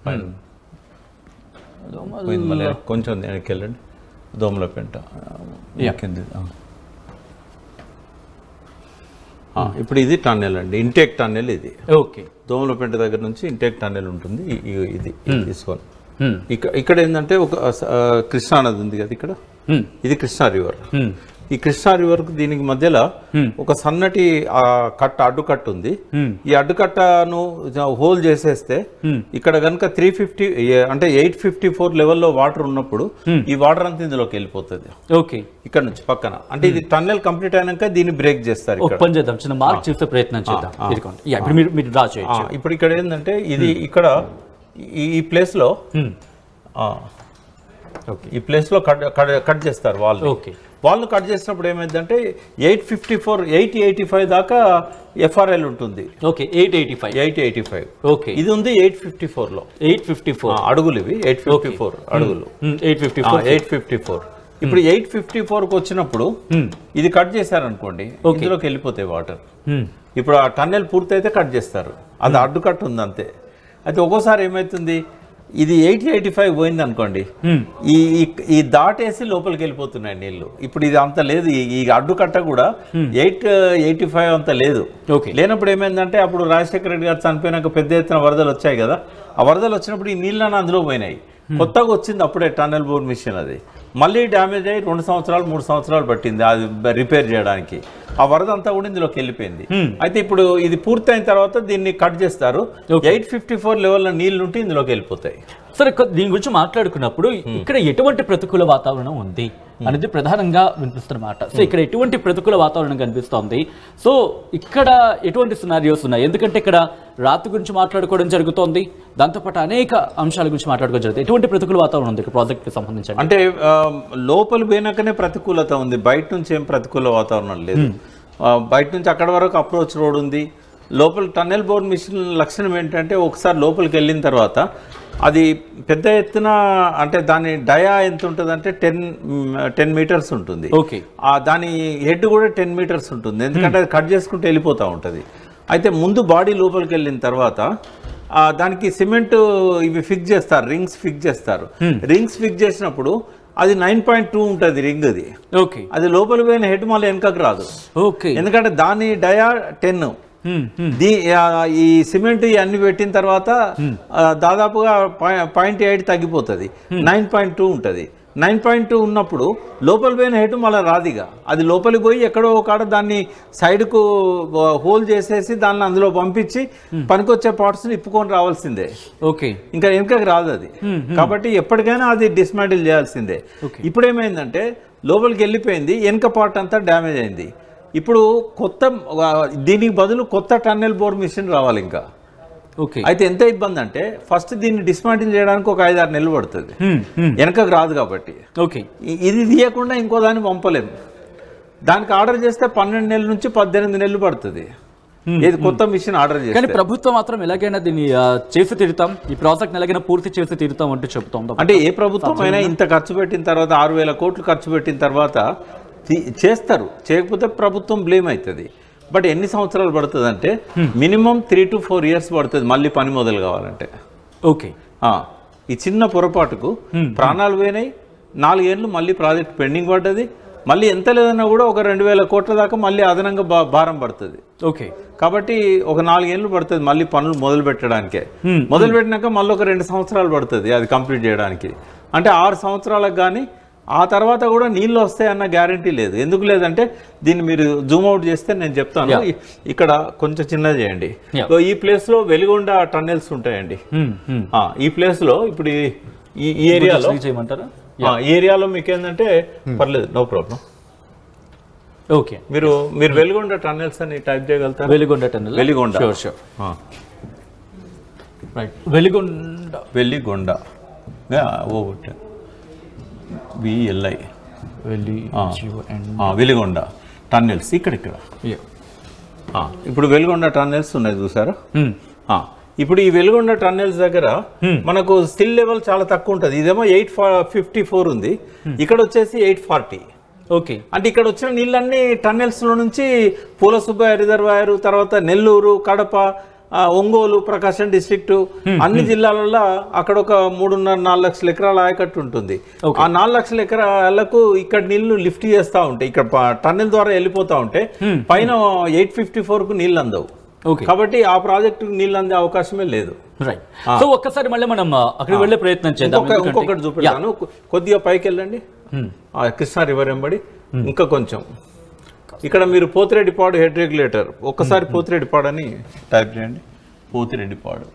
కొంచెం వెనక్కి వెళ్ళండి. దోమలపెంట ఇప్పుడు ఇది టన్నెల్ అండి, ఇంటేక్ టన్నెల్ ఇది. ఓకే, దోమలపెంట దగ్గర నుంచి ఇంటేక్ టన్నెల్ ఉంటుంది. ఇది తీసుకోవాలి. ఇక్కడ ఏంటంటే ఒక కృష్ణా నది ఉంది కదా ఇక్కడ, ఇది కృష్ణా రివర్. ఈ కృష్ణా రివర్ కు దీనికి మధ్యలో ఒక సన్నటి అడ్డుకట్ట ఉంది. ఈ అడ్డుకట్టను హోల్ చేసేస్తే ఇక్కడ కనుక 350 అంటే 854 లెవెల్లో వాటర్ ఉన్నప్పుడు ఈ వాటర్ అంతా ఇందులోకి వెళ్ళిపోతుంది. ఓకే, ఇక్కడ నుంచి పక్కన. అంటే ఇది టన్నెల్ కంప్లీట్ అయినాక దీన్ని బ్రేక్ చేస్తారు. ఇప్పుడు ఇక్కడ ఏంటంటే ఇది ఇక్కడ ఈ ప్లేస్ లో కట్ చేస్తారు వాళ్ళు కట్ చేసినప్పుడు ఏమైందంటే 885 దాకా ఎఫ్ఆర్ఎల్ ఉంటుంది. ఓకే, 885. ఓకే, ఇది ఉంది 854 లో. 854 అడుగులు ఇవి, 854 అడుగులు. 854. ఇప్పుడు 854 కు వచ్చినప్పుడు ఇది కట్ చేశారనుకోండి, ఇందులోకి వెళ్ళిపోతాయి వాటర్. ఇప్పుడు ఆ టన్నెల్ పూర్తయితే కట్ చేస్తారు, అది అడ్డుకట్టు ఉంది అంతే. అయితే ఒక్కోసారి ఏమైతుంది, ఇది 885 పోయింది అనుకోండి, ఈ దాటేసి లోపలికి వెళ్ళిపోతున్నాయి నీళ్లు. ఇప్పుడు ఇది అంత లేదు, ఈ అడ్డుకట్ట కూడా 885 అంత లేదు. లేనప్పుడు ఏమైందంటే అప్పుడు రాజశేఖర రెడ్డి గారు చనిపోయినాక పెద్ద ఎత్తున వరదలు వచ్చాయి కదా, ఆ వరదలు వచ్చినప్పుడు ఈ నీళ్ళని అందులో పోయినాయి. కొత్తగా వచ్చింది అప్పుడే టన్నెల్ బోర్ మిషన్, అది మళ్ళీ డ్యామేజ్ అయ్యి 2 సంవత్సరాలు 3 సంవత్సరాలు పట్టింది అది రిపేర్ చేయడానికి. ఆ వరద అంతా కూడా ఇందులోకి వెళ్ళిపోయింది. అయితే ఇప్పుడు ఇది పూర్తయిన తర్వాత దీన్ని కట్ చేస్తారు, 854 లెవెల్లో నీళ్లు ఉంటే ఇందులోకి వెళ్ళిపోతాయి. సరే, దీని గురించి మాట్లాడుకున్నప్పుడు ఇక్కడ ఎటువంటి ప్రతికూల వాతావరణం ఉంది అనేది ప్రధానంగా వినిపిస్తున్నమాట. సో ఇక్కడ ఎటువంటి ప్రతికూల వాతావరణం కనిపిస్తోంది? సో ఇక్కడ ఎటువంటి సినారియోస్ ఉన్నాయి? ఎందుకంటే ఇక్కడ రాత్రి గురించి మాట్లాడుకోవడం జరుగుతోంది, దాంతోపాటు అనేక అంశాల గురించి మాట్లాడుకోవడం జరుగుతుంది. ఎటువంటి ప్రతికూల వాతావరణం ఉంది ప్రాజెక్ట్కి సంబంధించి? అంటే లోపల పోయినాకనే ప్రతికూలత ఉంది, బయట నుంచి ఏం ప్రతికూల వాతావరణం లేదు. బయట నుంచి అక్కడ వరకు అప్రోచ్ రోడ్ ఉంది. లోపల టన్నెల్ బోర్ మిషన్ లక్షణం ఏంటంటే ఒకసారి లోపలికి వెళ్ళిన తర్వాత అది పెద్ద ఎత్తున, అంటే దాని డయా ఎంత ఉంటుంది అంటే 10 మీటర్స్ ఉంటుంది. ఓకే, దాని హెడ్ కూడా 10 మీటర్స్ ఉంటుంది, ఎందుకంటే అది కట్ చేసుకుంటూ వెళ్ళిపోతూ ఉంటుంది. అయితే ముందు బాడీ లోపలికి వెళ్ళిన తర్వాత దానికి సిమెంట్ ఇవి ఫిక్స్ చేస్తారు, రింగ్స్ ఫిక్స్ చేస్తారు. రింగ్స్ ఫిక్స్ చేసినప్పుడు అది 9.2 ఉంటుంది రింగ్. అది ఓకే, అది లోపలి పోయిన హెడ్ మళ్ళీ వెనకకు రాదు. ఓకే, ఎందుకంటే దాని డయా 10. ఈ సిమెంట్ అన్ని పెట్టిన తర్వాత దాదాపుగా 0.8 తగ్గిపోతుంది, 9.2 ఉంటుంది. 9.2 ఉన్నప్పుడు లోపల పోయిన హెడ్ మళ్ళీ రాదిగా, అది లోపలికి పోయి ఎక్కడో ఒక దాన్ని సైడ్కు హోల్ చేసేసి దాన్ని అందులో పంపించి పనికొచ్చే పార్ట్స్ని ఇప్పుకొని రావాల్సిందే. ఓకే, ఇంకా వెనుకకి రాదు అది. కాబట్టి ఎప్పటికైనా అది డిస్మాంటిల్ చేయాల్సిందే. ఇప్పుడు ఏమైందంటే లోపలికి వెళ్ళిపోయింది, వెనుక పార్ట్ అంతా డ్యామేజ్ అయింది. ఇప్పుడు కొత్త దీనికి బదులు కొత్త టన్నెల్ బోర్ మిషన్ రావాలి ఇంకా. ఓకే, అయితే ఎంత ఇబ్బంది అంటే ఫస్ట్ దీన్ని డిస్మాంటిల్ చేయడానికి ఒక 5-6 నెలలు పడుతుంది, వెనకకు రాదు కాబట్టి. ఓకే, ఇది తీయకుండా ఇంకో దాన్ని పంపలేము. దానికి ఆర్డర్ చేస్తే 12 నెలల నుంచి 18 నెలలు పడుతుంది ఏది కొత్త మిషన్ ఆర్డర్ చేస్తే. కానీ ప్రభుత్వం మాత్రం ఎలాగైనా దీన్ని చేసి తీరుతాం, ఈ ప్రాజెక్ట్ ఎలాగైనా పూర్తి చేసి తీరుతాం అంటే చెప్తాం. అంటే ఏ ప్రభుత్వం అయినా ఇంత ఖర్చు పెట్టిన తర్వాత 6,000 కోట్లు ఖర్చు పెట్టిన తర్వాత చేస్తారు, చేయకపోతే ప్రభుత్వం బ్లేమ్ అవుతుంది. బట్ ఎన్ని సంవత్సరాలు పడుతుంది అంటే మినిమం 3 to 4 years పడుతుంది మళ్ళీ పని మొదలు కావాలంటే. ఓకే, ఈ చిన్న పొరపాటుకు ప్రాణాలు పోయినాయి, 4 ఏళ్ళు మళ్ళీ ప్రాజెక్ట్ పెండింగ్ పడ్డది. మళ్ళీ ఎంత లేదన్నా కూడా ఒక 2,000 కోట్ల దాకా మళ్ళీ అదనంగా భారం పడుతుంది. ఓకే, కాబట్టి ఒక 4 ఏళ్ళు పడుతుంది మళ్ళీ పనులు మొదలు పెట్టడానికే. మొదలు పెట్టినాక మళ్ళీ ఒక 2 సంవత్సరాలు పడుతుంది అది కంప్లీట్ చేయడానికి. అంటే 6 సంవత్సరాలకు కానీ ఆ తర్వాత కూడా నీళ్ళు వస్తాయన్న గ్యారంటీ లేదు. ఎందుకు లేదంటే దీన్ని మీరు జూమ్ అవుట్ చేస్తే నేను చెప్తాను. ఇక్కడ కొంచెం చిన్నది చేయండి. ఈ ప్లేస్లో వెలిగొండ టన్నెల్స్ ఉంటాయండి. ఈ ప్లేస్లో ఇప్పుడు ఈ ఏరియాలో చేయమంటారా? ఈ ఏరియాలో మీకు ఏంటంటే పర్లేదు, నో ప్రాబ్లం. ఓకే, మీరు వెలిగొండ టన్నెల్స్ అని టైప్ చేయగలుగుతారు. Veligonda tunnel, Veligonda, Veligonda VLI Veligonda tunnels ఇక్కడ. ఇప్పుడు వెలిగొండ టన్నెల్స్ ఉన్నాయి చూసారా? ఇప్పుడు ఈ వెలిగొండ టన్నెల్స్ దగ్గర మనకు స్టిల్ లెవెల్ చాలా తక్కువ ఉంటుంది. ఇదేమో 854 ఉంది, ఇక్కడ వచ్చేసి 840. ఓకే, అంటే ఇక్కడ వచ్చిన నీళ్ళన్నీ టన్నెల్స్ లో నుంచి పూలసుబ్బయ్య రిజర్వాయర్, తర్వాత నెల్లూరు, కడప, ఒంగోలు, ప్రకాశం డిస్ట్రిక్ట్ అన్ని జిల్లాలలో అక్కడ ఒక 3.5-4 లక్షల ఎకరాల ఆయకట్టు ఉంటుంది. ఆ 4 లక్షల ఎకరాలకు ఇక్కడ నీళ్లు లిఫ్ట్ చేస్తూ ఉంటాయి, ఇక్కడ టన్నెల్ ద్వారా వెళ్ళిపోతా ఉంటే పైన 854 కు నీళ్ళు అందవు. కాబట్టి ఆ ప్రాజెక్టు నీళ్ళు అందే అవకాశమే లేదు. సో ఒక్కసారి మళ్ళీ మనం అక్కడికి వెళ్ళే ప్రయత్నం చేద్దాం. ఇంకొకటి చూపెడతాను, కొద్దిగా పైకి వెళ్ళండి. కృష్ణా రివర్ వెంబడి ఇంకా కొంచెం ఇక్కడ మీరు పోతిరెడ్డిపాడు హెడ్ రెగ్యులేటర్, ఒక్కసారి పోతిరెడ్డిపాడు అని టైప్ చేయండి. పోతిరెడ్డిపాడు,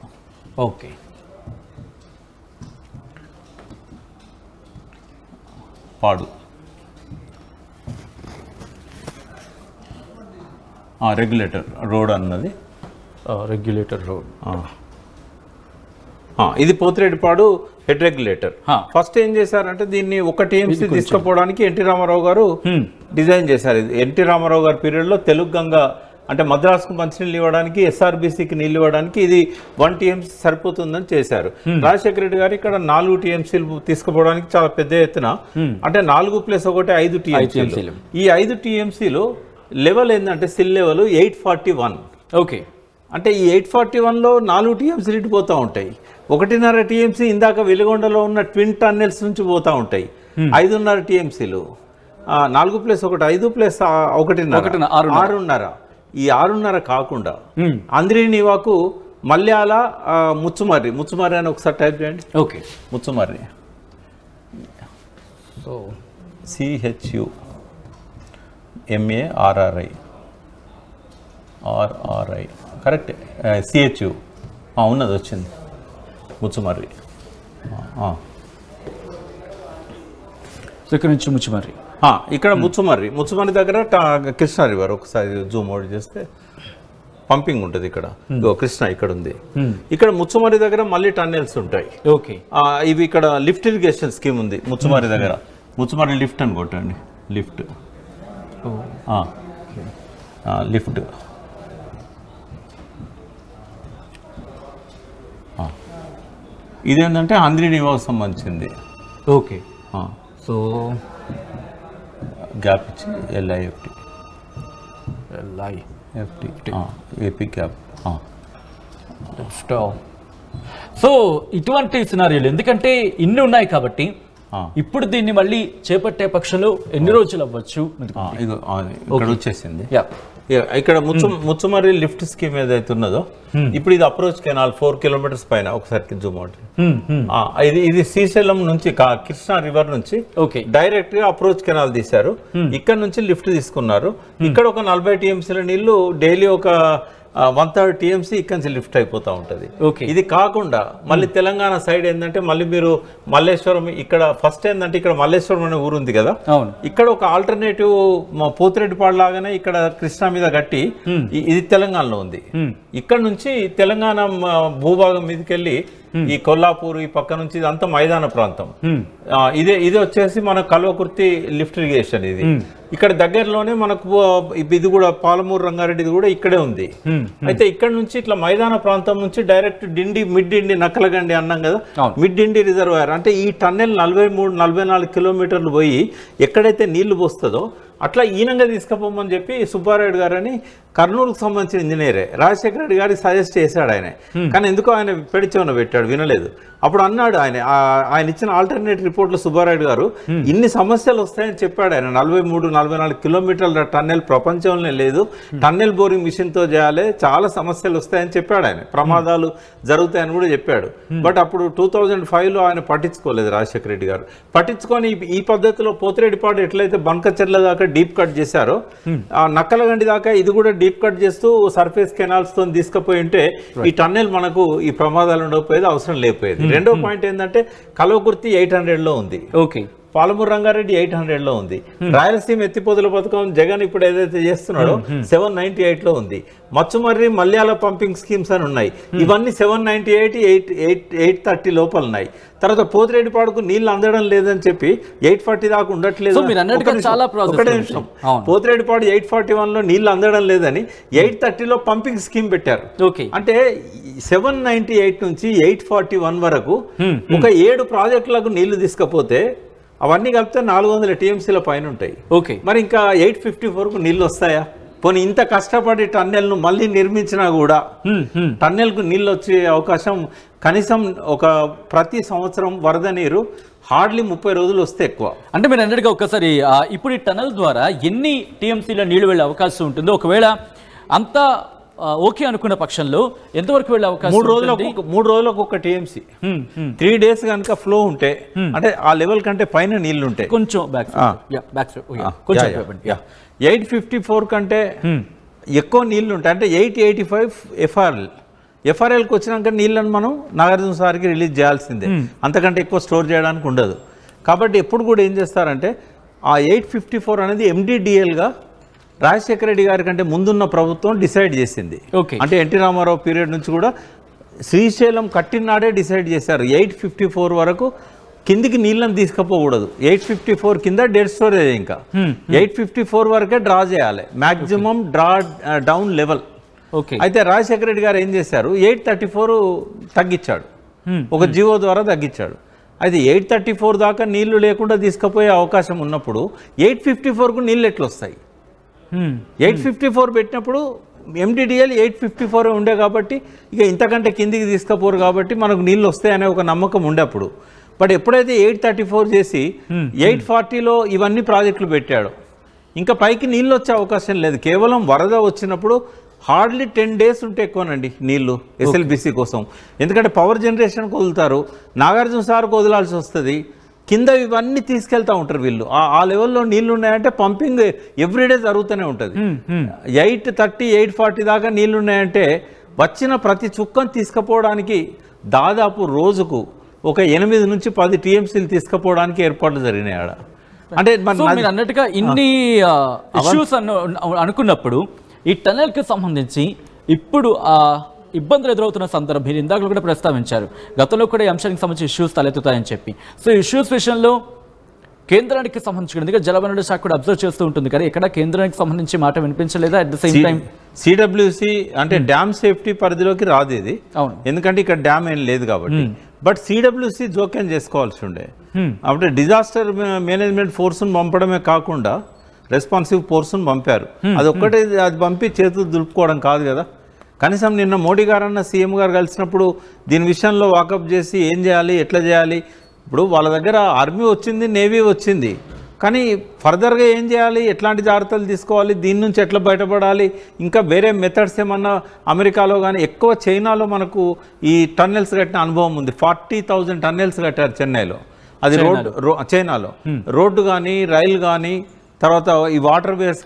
ఓకే, పాడు రెగ్యులేటర్ రోడ్ అన్నది, రెగ్యులేటర్ రోడ్. ఇది పోతిరెడ్డిపాడు హెడ్ రెగ్యులేటర్. ఫస్ట్ ఏం చేశారంటే దీన్ని 1 TMC తీసుకుపోవడానికి ఎన్టీ రామారావు గారు డిజైన్ చేశారు. ఎన్టీ రామారావు గారి పీరియడ్లో తెలుగు గంగా అంటే మద్రాసుకు మంచినీళ్ళు ఇవ్వడానికి, SRBCకి నీళ్ళు ఇవ్వడానికి ఇది 1 TMC సరిపోతుందని చేశారు. రాజశేఖర రెడ్డి గారు ఇక్కడ 4 TMCలు తీసుకుపోవడానికి చాలా పెద్ద ఎత్తున, అంటే 4+1 5 TMCలు. ఈ 5 TMCలు లెవెల్ ఏంటంటే సిల్ లెవెల్ 841. ఓకే, అంటే ఈ 841లో 4 TMCలు ఇటుపోతూ ఉంటాయి. 1.5 TMC ఇందాక వెలిగొండలో ఉన్న ట్విన్ టన్నెల్స్ నుంచి పోతూ ఉంటాయి. 5.5 TMCలు, 4+1 5+1 6.5. ఈ 6.5 కాకుండా అంద్రినీవాకు, మల్యాల, ముచ్చుమర్రి అని ఒకసారి టైప్ చేయండి. Okay, Muchumarri, CHUMARRI correct, CHU ఉన్నది వచ్చింది. ముచ్చుమర్రి, ఇక్కడ నుంచి ముచ్చుమర్రి, ఇక్కడ ముచ్చుమర్రి దగ్గర కృష్ణా రివర్. ఒకసారి జూమ్ అవుట్ చేస్తే పంపింగ్ ఉంటుంది. ఇక్కడ కృష్ణ ఇక్కడ ఉంది. ఇక్కడ ముచ్చుమర్రి దగ్గర మళ్ళీ టన్నెల్స్ ఉంటాయి. ఓకే, ఇవి ఇక్కడ లిఫ్ట్ ఇరిగేషన్ స్కీమ్ ఉంది ముచ్చుమర్రి దగ్గర. ముచ్చుమర్రి లిఫ్ట్ అని కొట్టండి, లిఫ్ట్. ఇదేంటంటే అంద్రినీవాకు సంబంధించింది. ఓకే, సో గ్యాప్ ఇచ్చి LIFT ఏపీ గ్యాప్. సో ఇటువంటి సినారియోలు ఎందుకంటే ఇన్ని ఉన్నాయి కాబట్టి ఇప్పుడు దీన్ని మళ్ళీ చేపట్టే పక్షంలో ఎన్ని రోజులు అవ్వచ్చు? ఇక్కడ వచ్చేసింది. ఇక్కడ ముచ్చుమర్రి లిఫ్ట్ స్కీమ్ ఏదైతే ఉన్నదో ఇప్పుడు ఇది అప్రోచ్ కెనాల్ 4 కిలోమీటర్స్ పైన ఒకసారి జూమ్ అవుట్ ఇది శ్రీశైలం నుంచి కృష్ణా రివర్ నుంచి డైరెక్ట్ గా అప్రోచ్ కెనాల్ తీశారు. ఇక్కడ నుంచి లిఫ్ట్ తీసుకున్నారు. ఇక్కడ ఒక 40 టీఎంసీల నీళ్లు డైలీ ఒక 1/3 టీఎంసీ ఇక్కడ నుంచి లిఫ్ట్ అయిపోతూ ఉంటుంది. ఇది కాకుండా మళ్ళీ తెలంగాణ సైడ్ ఏంటంటే మళ్ళీ మీరు మల్లేశ్వరం ఇక్కడ ఫస్ట్ ఏంటంటే ఇక్కడ మల్లేశ్వరం అనే ఊరు ఉంది కదా, ఇక్కడ ఒక ఆల్టర్నేటివ్ పోతిరెడ్డిపాడు లాగానే ఇక్కడ కృష్ణా మీద కట్టి ఇది తెలంగాణలో ఉంది. ఇక్కడ నుంచి తెలంగాణ భూభాగం మీదకెళ్ళి ఈ కొల్లాపూర్ ఈ పక్క నుంచి ఇదంతా మైదాన ప్రాంతం. ఇది వచ్చేసి మన కల్వకుర్తి లిఫ్ట్ ఇరిగేషన్. ఇది ఇక్కడ దగ్గరలోనే మనకు ఇది కూడా పాలమూరు రంగారెడ్డిది కూడా ఇక్కడే ఉంది. అయితే ఇక్కడ నుంచి ఇట్లా మైదాన ప్రాంతం నుంచి డైరెక్ట్ మిడ్ డిండి నక్కలగండి అన్నాం కదా, మిడ్ డిండి రిజర్వాయర్ అంటే ఈ టన్నెల్ 43-44 కిలోమీటర్లు పోయి ఎక్కడైతే నీళ్లు పోస్తుందో అట్లా ఈనంగా తీసుకుపోమని చెప్పి సుబ్బారెడ్డి గారని కర్నూలుకు సంబంధించిన ఇంజనీరే రాజశేఖర రెడ్డి గారికి సజెస్ట్ చేశాడు ఆయన. కానీ ఎందుకో ఆయన పెడిచేవన పెట్టాడు, వినలేదు. అప్పుడు అన్నాడు ఆయన ఇచ్చిన ఆల్టర్నేట్ రిపోర్ట్లో సుబ్బారెడ్డి గారు ఇన్ని సమస్యలు వస్తాయని చెప్పాడు ఆయన. 43-44 కిలోమీటర్ల టన్నెల్ ప్రపంచంలోనే లేదు, టన్నెల్ బోరింగ్ మిషన్తో చేయాలి, చాలా సమస్యలు వస్తాయని చెప్పాడు ఆయన. ప్రమాదాలు జరుగుతాయని కూడా చెప్పాడు. బట్ అప్పుడు 2005లో ఆయన పట్టించుకోలేదు రాజశేఖర రెడ్డి గారు. పట్టించుకొని ఈ పద్ధతిలో పోతిరెడ్డిపాడు ఎట్లయితే బంకచెర్ల దాకా డీప్ కట్ చేశారో నక్కలగండి దాకా ఇది కూడా డీప్ కట్ చేస్తూ సర్ఫేస్ కెనాల్స్ తో తీసుకుపోయి ఉంటే ఈ టన్నెల్ మనకు ఈ ప్రమాదాలు ఉండకపోయేది, అవసరం లేకపోయేది. రెండో పాయింట్ ఏంటంటే కల్వకుర్తి 800లో ఉంది, పాలమూరు రంగారెడ్డి 800లో ఉంది. రాయలసీమ ఎత్తిపోతుల పథకం జగన్ ఇప్పుడు ఏదైతే చేస్తున్నాడో 798లో ఉంది. మచ్చుమర్రి మల్యాల పంపింగ్ స్కీమ్స్ అని ఉన్నాయి. ఇవన్నీ 798, 830 లోపల ఉన్నాయి. తర్వాత పోతిరెడ్డిపాడుకు నీళ్లు అందడం లేదని చెప్పి 840 దాకా ఉండట్లేదు. ఒకటే నిమిషం, పోతిరెడ్డిపాడు 841లో నీళ్లు అందడం లేదని 830లో పంపింగ్ స్కీమ్ పెట్టారు. అంటే 798 నుంచి 841 వరకు ఒక 7 ప్రాజెక్టులకు నీళ్లు తీసుకపోతే అవన్నీ కలిపితే 400 టీఎంసీల పైన ఉంటాయి. మరి ఇంకా 854కు నీళ్ళు వస్తాయా? పోనీ ఇంత కష్టపడి టన్నెల్ను మళ్ళీ నిర్మించినా కూడా టన్నెల్కు నీళ్ళు వచ్చే అవకాశం కనీసం ప్రతి సంవత్సరం వరద నీరు హార్డ్లీ 30 రోజులు వస్తే ఎక్కువ. అంటే మీరు అన్నట్టుగా ఒక్కసారి ఇప్పుడు ఈ టన్నెల్ ద్వారా ఎన్ని టీఎంసీల నీళ్లు వెళ్ళే అవకాశం ఉంటుందో, ఒకవేళ అంతా ఓకే అనుకున్న పక్షంలో ఎంతవరకు వెళ్ళే అవకాశం? 3 రోజులకు ఒక టీఎంసీ, 3 డేస్ కనుక ఫ్లో ఉంటే అంటే ఆ లెవెల్ కంటే పైన నీళ్లు ఉంటాయి. కొంచెం 854 కంటే ఎక్కువ నీళ్లు ఉంటాయి. అంటే 885 ఎఫ్ఆర్ఎల్కి వచ్చినాక నీళ్ళని మనం నాగార్జున సార్కి రిలీజ్ చేయాల్సిందే, అంతకంటే ఎక్కువ స్టోర్ చేయడానికి ఉండదు. కాబట్టి ఎప్పుడు కూడా ఏం చేస్తారంటే ఆ 854 అనేది ఎండిడిఎల్గా రాజశేఖర రెడ్డి గారి కంటే ముందున్న ప్రభుత్వం డిసైడ్ చేసింది. అంటే ఎన్టీ రామారావు పీరియడ్ నుంచి కూడా శ్రీశైలం కట్టినాడే డిసైడ్ చేశారు 854 వరకు కిందికి నీళ్ళని తీసుకుపోకూడదు. 854 కింద డెడ్ స్టోరేజ్, ఇంకా 854 వరకే డ్రా చేయాలి, మ్యాక్సిమం డ్రా డౌన్ లెవెల్. అయితే రాజశేఖర రెడ్డి గారు ఏం చేశారు, 834 తగ్గించాడు, ఒక జీవో ద్వారా తగ్గించాడు. అయితే 834 దాకా నీళ్లు లేకుండా తీసుకుపోయే అవకాశం ఉన్నప్పుడు 854కు నీళ్ళు ఎట్లా వస్తాయి? 854 పెట్టినప్పుడు ఎండిడిఎల్ 854 ఉండే కాబట్టి ఇక ఇంతకంటే కిందికి తీసుకుపోరు కాబట్టి మనకు నీళ్ళు వస్తాయనే ఒక నమ్మకం ఉండేప్పుడు. బట్ ఎప్పుడైతే 834 చేసి 840లో ఇవన్నీ ప్రాజెక్టులు పెట్టాడు, ఇంకా పైకి నీళ్ళు వచ్చే అవకాశం లేదు. కేవలం వరద వచ్చినప్పుడు హార్డ్లీ 10 డేస్ ఉంటే ఎక్కువనండి నీళ్లు ఎస్ఎల్బిసి కోసం. ఎందుకంటే పవర్ జనరేషన్కి వదులుతారు, నాగార్జున సార్కు వదలాల్సి వస్తుంది, కింద ఇవన్నీ తీసుకెళ్తూ ఉంటారు వీళ్ళు. ఆ లెవెల్లో నీళ్లు ఉన్నాయంటే పంపింగ్ ఎవ్రీడే జరుగుతూనే ఉంటుంది. 830, 840 దాకా నీళ్లు ఉన్నాయంటే వచ్చిన ప్రతి చుక్కను తీసుకుపోవడానికి దాదాపు రోజుకు ఒక 8 నుంచి 10 టీఎంసీలు తీసుకుపోవడానికి ఏర్పాట్లు జరిగినాయి ఆడ. అంటే మీరు అన్నట్టుగా ఇన్ని ఇష్యూస్ అనుకున్నప్పుడు ఈ టనెల్కి సంబంధించి ఇప్పుడు ఇబ్బందులు ఎదురవుతున్న సందర్భం మీరు ఇందాక కూడా ప్రస్తావించారు, గతంలో కూడా ఈ అంశానికి సంబంధించి ఇష్యూస్ తలెత్తుతాయని చెప్పి. సో ఇష్యూస్ విషయంలో కేంద్రానికి సంబంధించి జలవనరుల శాఖ కూడా అబ్జర్వ్ చేస్తూ ఉంటుంది కదా, ఇక్కడ కేంద్రానికి సంబంధించి మాట వినిపించలేదా? At the same time CWC అంటే డ్యామ్ సేఫ్టీ పరిధిలోకి రాదు ఇది, ఎందుకంటే ఇక్కడ డ్యామ్ ఏం లేదు కాబట్టి. బట్ సిడబ్ల్యూసి జోక్యం చేసుకోవాల్సి ఉండే. అంటే డిజాస్టర్ మేనేజ్మెంట్ ఫోర్స్ను పంపడమే కాకుండా రెస్పాన్సివ్ ఫోర్స్ను పంపారు. అది ఒక్కటే, అది పంపి చేతులు దులుపుకోవడం కాదు కదా. కనీసం నిన్న మోడీ గారన్న సీఎం గారు కలిసినప్పుడు దీని విషయంలో వాకప్ చేసి ఏం చేయాలి, ఎట్లా చేయాలి, ఇప్పుడు వాళ్ళ దగ్గర ఆర్మీ వచ్చింది, నేవీ వచ్చింది, కానీ ఫర్దర్గా ఏం చేయాలి, ఎట్లాంటి జాగ్రత్తలు తీసుకోవాలి, దీని నుంచి ఎట్లా బయటపడాలి, ఇంకా వేరే మెథడ్స్ ఏమన్నా అమెరికాలో కానీ ఎక్కువ చైనాలో మనకు ఈ టన్నెల్స్ కట్టిన అనుభవం ఉంది. 40,000 టన్నెల్స్ కట్టారు చెన్నైలో. అది చైనాలో రోడ్డు కానీ రైలు కానీ తర్వాత ఈ వాటర్ వేస్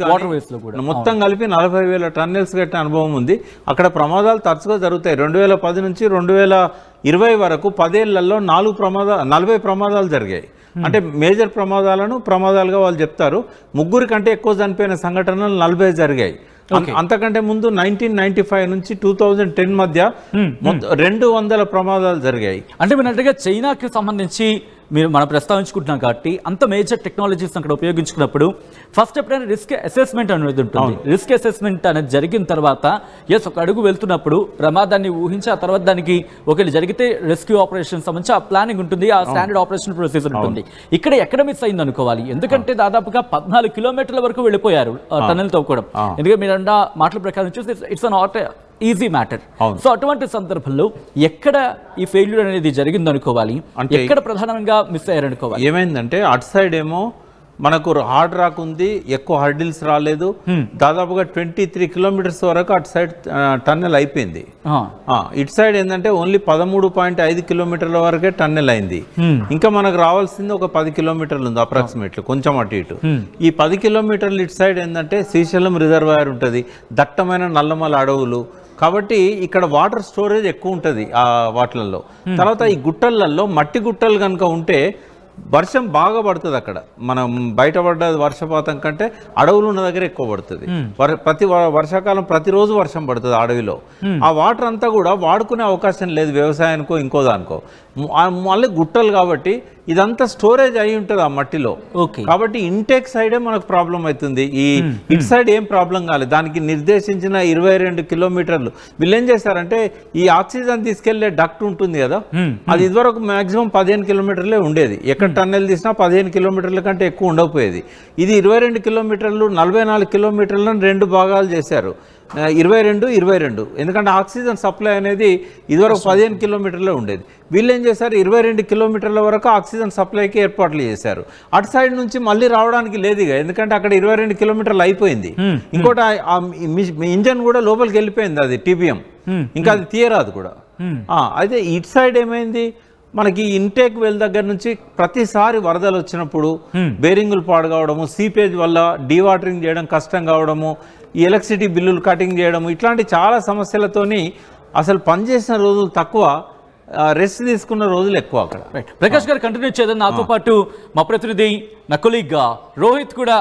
మొత్తం కలిపి 40,000 టన్నెల్స్ కట్టిన అనుభవం ఉంది. అక్కడ ప్రమాదాలు తరచుగా జరుగుతాయి. 2010 నుంచి 2020 వరకు 10 ఏళ్లలో 40 ప్రమాదాలు జరిగాయి. అంటే మేజర్ ప్రమాదాలుగా వాళ్ళు చెప్తారు. 3 కంటే ఎక్కువ చనిపోయిన సంఘటనలు 40 జరిగాయి. అంతకంటే ముందు 1995 నుంచి 2010 మధ్య 200 ప్రమాదాలు జరిగాయి. అంటే మీరు చైనాకి సంబంధించి మనం ప్రస్తావించుకుంటున్నాం కాబట్టి అంత మేజర్ టెక్నాలజీస్ అక్కడ ఉపయోగించుకున్నప్పుడు ఫస్ట్ ఎప్పుడైనా రిస్క్ అసెస్మెంట్ అనేది ఉంటుంది. రిస్క్ అసెస్మెంట్ అనేది జరిగిన తర్వాత ఒక అడుగు వెళ్తున్నప్పుడు ప్రమాదాన్ని ఊహించి ఆ తర్వాత దానికి ఒకవేళ జరిగితే రెస్క్యూ ఆపరేషన్ సంబంధించి ఆ ప్లానింగ్ ఉంటుంది, ఆ స్టాండర్డ్ ఆపరేషన్ ప్రొసీజర్ ఉంటుంది. ఇక్కడ ఎక్కడ మిస్ అయింది అనుకోవాలి, ఎందుకంటే దాదాపుగా 14 కిలోమీటర్ల వరకు వెళ్ళిపోయారు టన్నెల్ తవ్వుకోవడం. ఎందుకంటే మీరు మాటల ప్రకారం చూస్తే it's not easy matter. So అటువంటి సందర్భంలో ఎక్కడ ఈ ఫెయిల్యూర్ అనేది జరిగింది అనుకోవాలి, ఎక్కడ ప్రధానంగా మిస్ అయ్యారు అనుకోవాలి? ఏమైందంటే అటు సైడ్ ఏమో మనకు హార్డ్ రాక్ ఉంది, ఎక్కువ హర్డిల్స్ రాలేదు. దాదాపుగా 23 కిలోమీటర్స్ వరకు అటు సైడ్ టన్నెల్ అయిపోయింది. ఇటు సైడ్ ఏంటంటే ఓన్లీ 13.5 కిలోమీటర్ల వరకే టన్నెల్ అయింది. ఇంకా మనకు రావాల్సింది ఒక 10 కిలోమీటర్లు ఉంది అప్రాక్సిమేట్లీ, కొంచెం అటు ఇటు. ఈ 10 కిలోమీటర్లు ఇటు సైడ్ ఏంటంటే శ్రీశైలం రిజర్వాయర్ ఉంటుంది, దట్టమైన నల్లమల అడవులు. కాబట్టి ఇక్కడ వాటర్ స్టోరేజ్ ఎక్కువ ఉంటుంది ఆ వాటిలలో. తర్వాత ఈ గుట్టలలో మట్టి గుట్టలు కనుక ఉంటే వర్షం బాగా పడుతుంది. అక్కడ మనం బయటపడ్డ వర్షపాతం కంటే అడవులు ఉన్న దగ్గర ఎక్కువ పడుతుంది. ప్రతి వర్షాకాలం ప్రతిరోజు వర్షం పడుతుంది అడవిలో. ఆ వాటర్ అంతా కూడా వాడుకునే అవకాశం లేదు వ్యవసాయానికో ఇంకో దానికో. మళ్ళీ గుట్టలు కాబట్టి ఇదంతా స్టోరేజ్ అయి ఉంటుంది ఆ మట్టిలో. కాబట్టి ఇంటేక్ సైడే మనకు ప్రాబ్లం అవుతుంది. ఈ ఇటు సైడ్ ఏం ప్రాబ్లం కాలేదు. దానికి నిర్దేశించిన 22 కిలోమీటర్లు వీళ్ళు ఏం చేశారంటే ఈ ఆక్సిజన్ తీసుకెళ్లే డక్ట్ ఉంటుంది కదా, అది ఇదివరకు మాక్సిమం 15 కిలోమీటర్లే ఉండేది. ఎక్కడ టన్నెల్ తీసినా 15 కిలోమీటర్ల కంటే ఎక్కువ ఉండకపోయేది. ఇది 22 కిలోమీటర్లు 44 కిలోమీటర్లను 2 భాగాలు చేశారు. 22 ఎందుకంటే ఆక్సిజన్ సప్లై అనేది ఇదివరకు 15 కిలోమీటర్లే ఉండేది. వీళ్ళు ఏం చేశారు, 22 కిలోమీటర్ల వరకు ఆక్సిజన్ సప్లైకి ఏర్పాట్లు చేశారు. అటు సైడ్ నుంచి మళ్ళీ రావడానికి లేదు ఇక, ఎందుకంటే అక్కడ 22 కిలోమీటర్లు అయిపోయింది. ఇంకోటి ఇంజన్ కూడా లోపలికి వెళ్ళిపోయింది, అది టీబీఎం, ఇంకా అది తీయరాదు కూడా. అయితే ఇటు సైడ్ ఏమైంది, మనకి ఇంటేక్ వెల్ దగ్గర నుంచి ప్రతిసారి వరదలు వచ్చినప్పుడు బేరింగులు పాడు కావడము, సీపేజ్ వల్ల డీవాటరింగ్ చేయడం కష్టం కావడము, ఈ ఎలక్ట్రిసిటీ బిల్లులు కటింగ్ చేయడము, ఇట్లాంటి చాలా సమస్యలతోని అసలు పనిచేసిన రోజులు తక్కువ, రెస్ట్ తీసుకున్న రోజులు ఎక్కువ అక్కడ. ప్రకాష్ గారు కంటిన్యూ చేద్దాం. నాతో పాటు మా ప్రతినిధి నా కొలీగ్ రోహిత్ కూడా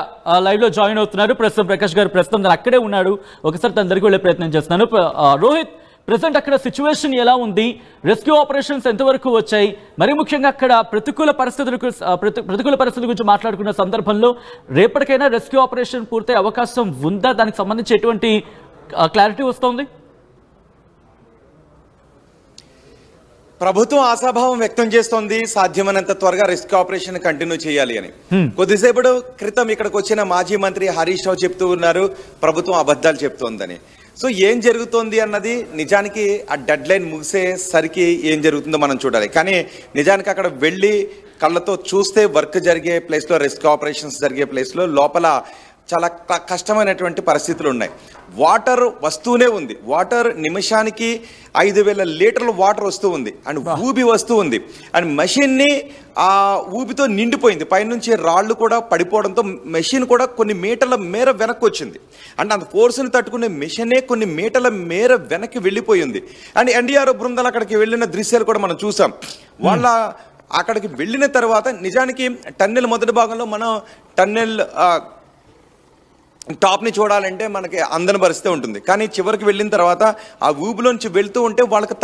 లైవ్ లో జాయిన్ అవుతున్నారు. ప్రస్తుతం ప్రకాష్ గారు ప్రస్తుతం అక్కడే ఉన్నాడు, ఒకసారి తన దగ్గరికి వెళ్ళే ప్రయత్నం చేస్తున్నాను. రోహిత్, ప్రెసెంట్ అక్కడ సిచ్యువేషన్ ఎలా ఉంది? రెస్క్యూ ఆపరేషన్స్ ఎంతవరకు వచ్చాయి? మరి ముఖ్యంగా అక్కడ ప్రతికూల పరిస్థితుల గురించి మాట్లాడుకున్న సందర్భంలో రేపటికైనా రెస్క్యూ ఆపరేషన్ పూర్తయ్యే అవకాశం ఉందా? దానికి సంబంధించి ఎటువంటి క్లారిటీ వస్తుంది? ప్రభుత్వం ఆశాభావం వ్యక్తం చేస్తోంది, సాధ్యమైనంత త్వరగా రెస్క్యూ ఆపరేషన్ కంటిన్యూ చేయాలి అని. కొద్దిసేపటి క్రితం ఇక్కడికి వచ్చిన మాజీ మంత్రి హరీష్ రావు చెప్తూ ఉన్నారు ప్రభుత్వం అబద్ధాలు చెప్తోందని. సో ఏం జరుగుతోంది అన్నది నిజానికి ఆ డెడ్ లైన్ ముగిసేసరికి ఏం జరుగుతుందో మనం చూడాలి. కానీ నిజానికి అక్కడ వెళ్ళి కళ్ళతో చూస్తే వర్క్ జరిగే ప్లేస్లో, రెస్క్యూ ఆపరేషన్స్ జరిగే ప్లేస్లో లోపల చాలా కష్టమైనటువంటి పరిస్థితులు ఉన్నాయి. వాటర్ వస్తూనే ఉంది. వాటర్ నిమిషానికి 5,000 లీటర్ల వాటర్ వస్తూ ఉంది అండ్ ఊబి వస్తూ ఉంది. అండ్ మెషిన్ని ఆ ఊబితో నిండిపోయింది. పైనుంచి రాళ్ళు కూడా పడిపోవడంతో మెషిన్ కూడా కొన్ని మీటర్ల మేర వెనక్కి వచ్చింది. అంటే అంత ఫోర్స్ని తట్టుకునే మెషినే కొన్ని మీటర్ల మేర వెనక్కి వెళ్ళిపోయింది. అండ్ ఎన్డీఆర్ఎఫ్ బృందాలు అక్కడికి వెళ్ళిన దృశ్యాలు కూడా మనం చూసాం. వాళ్ళ అక్కడికి వెళ్ళిన తర్వాత నిజానికి టన్నెల్ మొదటి భాగంలో మనం టన్నెల్ టాప్ని చూడాలంటే మనకి అందని పరిస్థితి ఉంటుంది. కానీ చివరికి వెళ్ళిన తర్వాత ఆ ఊబిలోంచి వెళ్తూ ఉంటే వాళ్ళకి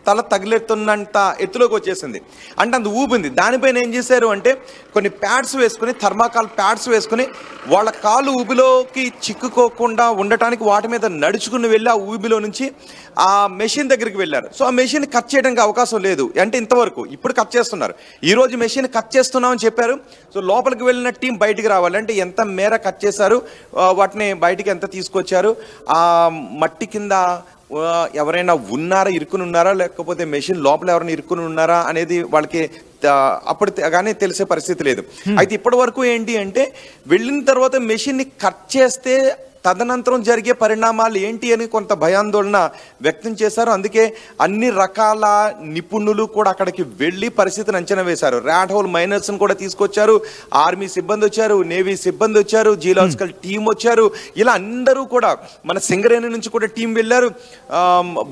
తల తగిలేతున్నంత ఎత్తులోకి వచ్చేసింది. అంటే అంత ఊపింది. దానిపైన ఏం చేశారు అంటే కొన్ని ప్యాడ్స్ వేసుకుని, థర్మాకాల్ ప్యాడ్స్ వేసుకుని వాళ్ళ కాలు ఊబిలోకి చిక్కుకోకుండా ఉండటానికి వాటి మీద నడుచుకుని వెళ్ళి ఆ ఊబిలో నుంచి ఆ మెషిన్ దగ్గరికి వెళ్ళారు. సో ఆ మెషిన్ కట్ చేయడానికి అవకాశం లేదు. అంటే ఇంతవరకు ఇప్పుడు కట్ చేస్తున్నారు. ఈరోజు మెషిన్ కట్ చేస్తున్నామని చెప్పారు. సో లోపలికి వెళ్ళిన టీం బయటికి రావాలి. అంటే ఎంత మేర కట్ చేశారు, వాటిని బయటికి ఎంత తీసుకొచ్చారు, ఆ మట్టి కింద ఎవరైనా ఉన్నారా, ఇరుక్కుని ఉన్నారా, లేకపోతే మెషిన్ లోపల ఎవరైనా ఇరుక్కుని ఉన్నారా అనేది వాళ్ళకి అప్పుడు కానీ తెలిసే పరిస్థితి లేదు. అయితే ఇప్పటి వరకు ఏంటి అంటే వెళ్ళిన తర్వాత మెషిన్ని కట్ చేస్తే తదనంతరం జరిగే పరిణామాలు ఏంటి అని కొంత భయాందోళన వ్యక్తం చేశారు. అందుకే అన్ని రకాల నిపుణులు కూడా అక్కడికి వెళ్ళి పరిస్థితిని అంచనా వేశారు. ర్యాట్ హోల్ మైనర్స్ని కూడా తీసుకొచ్చారు, ఆర్మీ సిబ్బంది వచ్చారు, నేవీ సిబ్బంది వచ్చారు, జియోలాజికల్ టీం వచ్చారు. ఇలా అందరూ కూడా మన సింగరేణి నుంచి కూడా టీం వెళ్ళారు,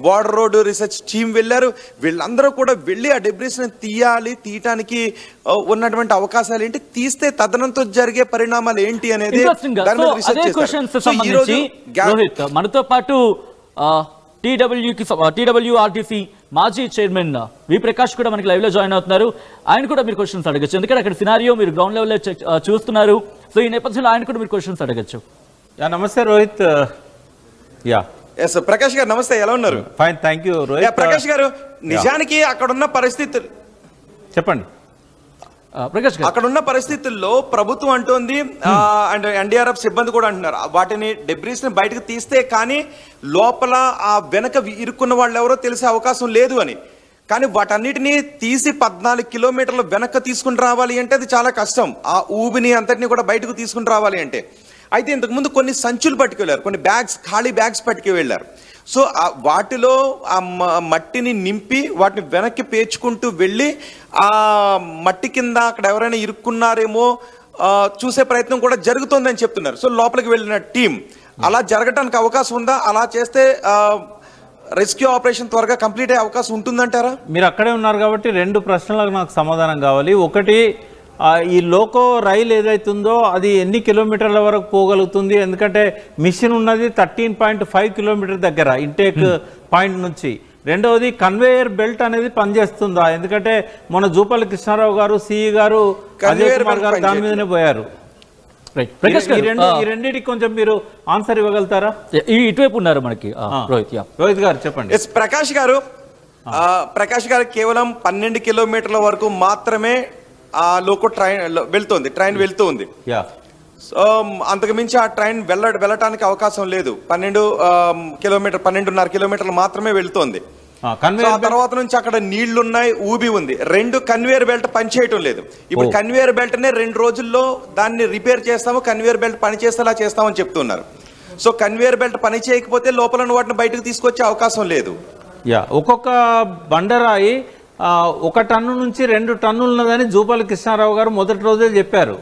బార్డర్ రోడ్ రీసెర్చ్ టీం వెళ్ళారు. వీళ్ళందరూ కూడా వెళ్ళి ఆ డెబ్రిస్ని తీయటానికి ఉన్నటువంటి అవకాశాలు ఏంటి, తీస్తే తదనంతరం జరిగే పరిణామాలు ఏంటి అనేది రోహిత్ మనతో పాటు టీడబ్ల్యూఆర్టీసీ మాజీ చైర్మన్ వి ప్రకాష్ కూడా మనకి లైవ్ లో జాయిన్ అవుతున్నారు. ఆయన కూడా మీరు క్వశ్చన్స్ అడగచ్చు, ఎందుకంటే అక్కడ సినారియో మీరు గ్రౌండ్ లెవెల్ చూస్తున్నారు. సో ఈ నేపథ్యంలో ఆయన కూడా మీరు క్వశ్చన్స్ అడగచ్చు. నమస్తే రోహిత్. ప్రకాష్ గారు నమస్తే, ఎలా ఉన్నారు? Fine, thank you Rohit. Prakash గారు, నిజానికి అక్కడున్న పరిస్థితులు చెప్పండి. అక్కడ ఉన్న పరిస్థితుల్లో ప్రభుత్వం అంటోంది అండ్ ఎన్డీఆర్ఎఫ్ సిబ్బంది కూడా అంటున్నారు, వాటిని డెబ్రీస్ ని బయటకు తీస్తే కానీ లోపల ఆ వెనక ఇరుక్కున్న వాళ్ళు ఎవరో తెలిసే అవకాశం లేదు అని. కానీ వాటన్నిటినీ తీసి 14 కిలోమీటర్ల వెనక్కి తీసుకుని రావాలి అంటే అది చాలా కష్టం. ఆ ఊబిని అంతటినీ కూడా బయటకు తీసుకుని రావాలి అంటే. అయితే ఇంతకుముందు కొన్ని సంచులు పట్టుకెళ్ళారు, కొన్ని బ్యాగ్స్, ఖాళీ బ్యాగ్స్ పట్టుకు వెళ్ళారు. సో వాటిలో ఆ మట్టిని నింపి వాటిని వెనక్కి పేర్చుకుంటూ వెళ్ళి ఆ మట్టి కింద అక్కడ ఎవరైనా ఇరుక్కున్నారేమో చూసే ప్రయత్నం కూడా జరుగుతుందని చెప్తున్నారు. సో లోపలికి వెళ్ళిన టీం అలా జరగడానికి అవకాశం ఉందా? అలా చేస్తే రెస్క్యూ ఆపరేషన్ త్వరగా కంప్లీట్ అయ్యే అవకాశం ఉంటుందంటారా? మీరు అక్కడే ఉన్నారు కాబట్టి 2 ప్రశ్నలకు నాకు సమాధానం కావాలి. ఒకటి, ఈ లోకో రైలు ఏదైతుందో అది ఎన్ని కిలోమీటర్ల వరకు పోగలుగుతుంది? ఎందుకంటే మిషన్ ఉన్నది 13.5 కిలోమీటర్ దగ్గర ఇంటేక్ పాయింట్ నుంచి. రెండవది, కన్వేయర్ బెల్ట్ అనేది పనిచేస్తుందా? ఎందుకంటే మన జూపల్లి కృష్ణారావు గారు, సిఈ గారు, అజయ్ కుమార్ గారు దాని మీదనే పోయారు. ఈ రెండింటికి కొంచెం మీరు ఆన్సర్ ఇవ్వగలుగుతారా? ఇటువైపు ఉన్నారు మనకి రోహిత్ గారు, చెప్పండి. ప్రకాష్ గారు, కేవలం 12 కిలోమీటర్ల వరకు మాత్రమే ఆ లోకో ట్రైన్ వెళ్తూ ఉంది. సో అంతకుమించి ఆ ట్రైన్ వెళ్ళటానికి అవకాశం లేదు. 12.5 కిలోమీటర్లు మాత్రమే వెళ్తోంది. ఆ తర్వాత నుంచి అక్కడ నీళ్లున్నాయి, ఊబి ఉంది. 2 కన్వేయర్ బెల్ట్ పనిచేయటం లేదు. ఇప్పుడు కన్వేయర్ బెల్ట్ నే 2 రోజుల్లో దాన్ని రిపేర్ చేస్తాము, కన్వేయర్ బెల్ట్ పని చేసేలా చేస్తామని చెప్తున్నారు. సో కన్వేయర్ బెల్ట్ పని చేయకపోతే లోపల వాటిని బయటకు తీసుకొచ్చే అవకాశం లేదు. ఒక్కొక్క బండరాయి 1 టన్ను నుంచి 2 టన్నులు ఉన్నదని జూపల్లి కృష్ణారావు గారు మొదటి రోజే చెప్పారు.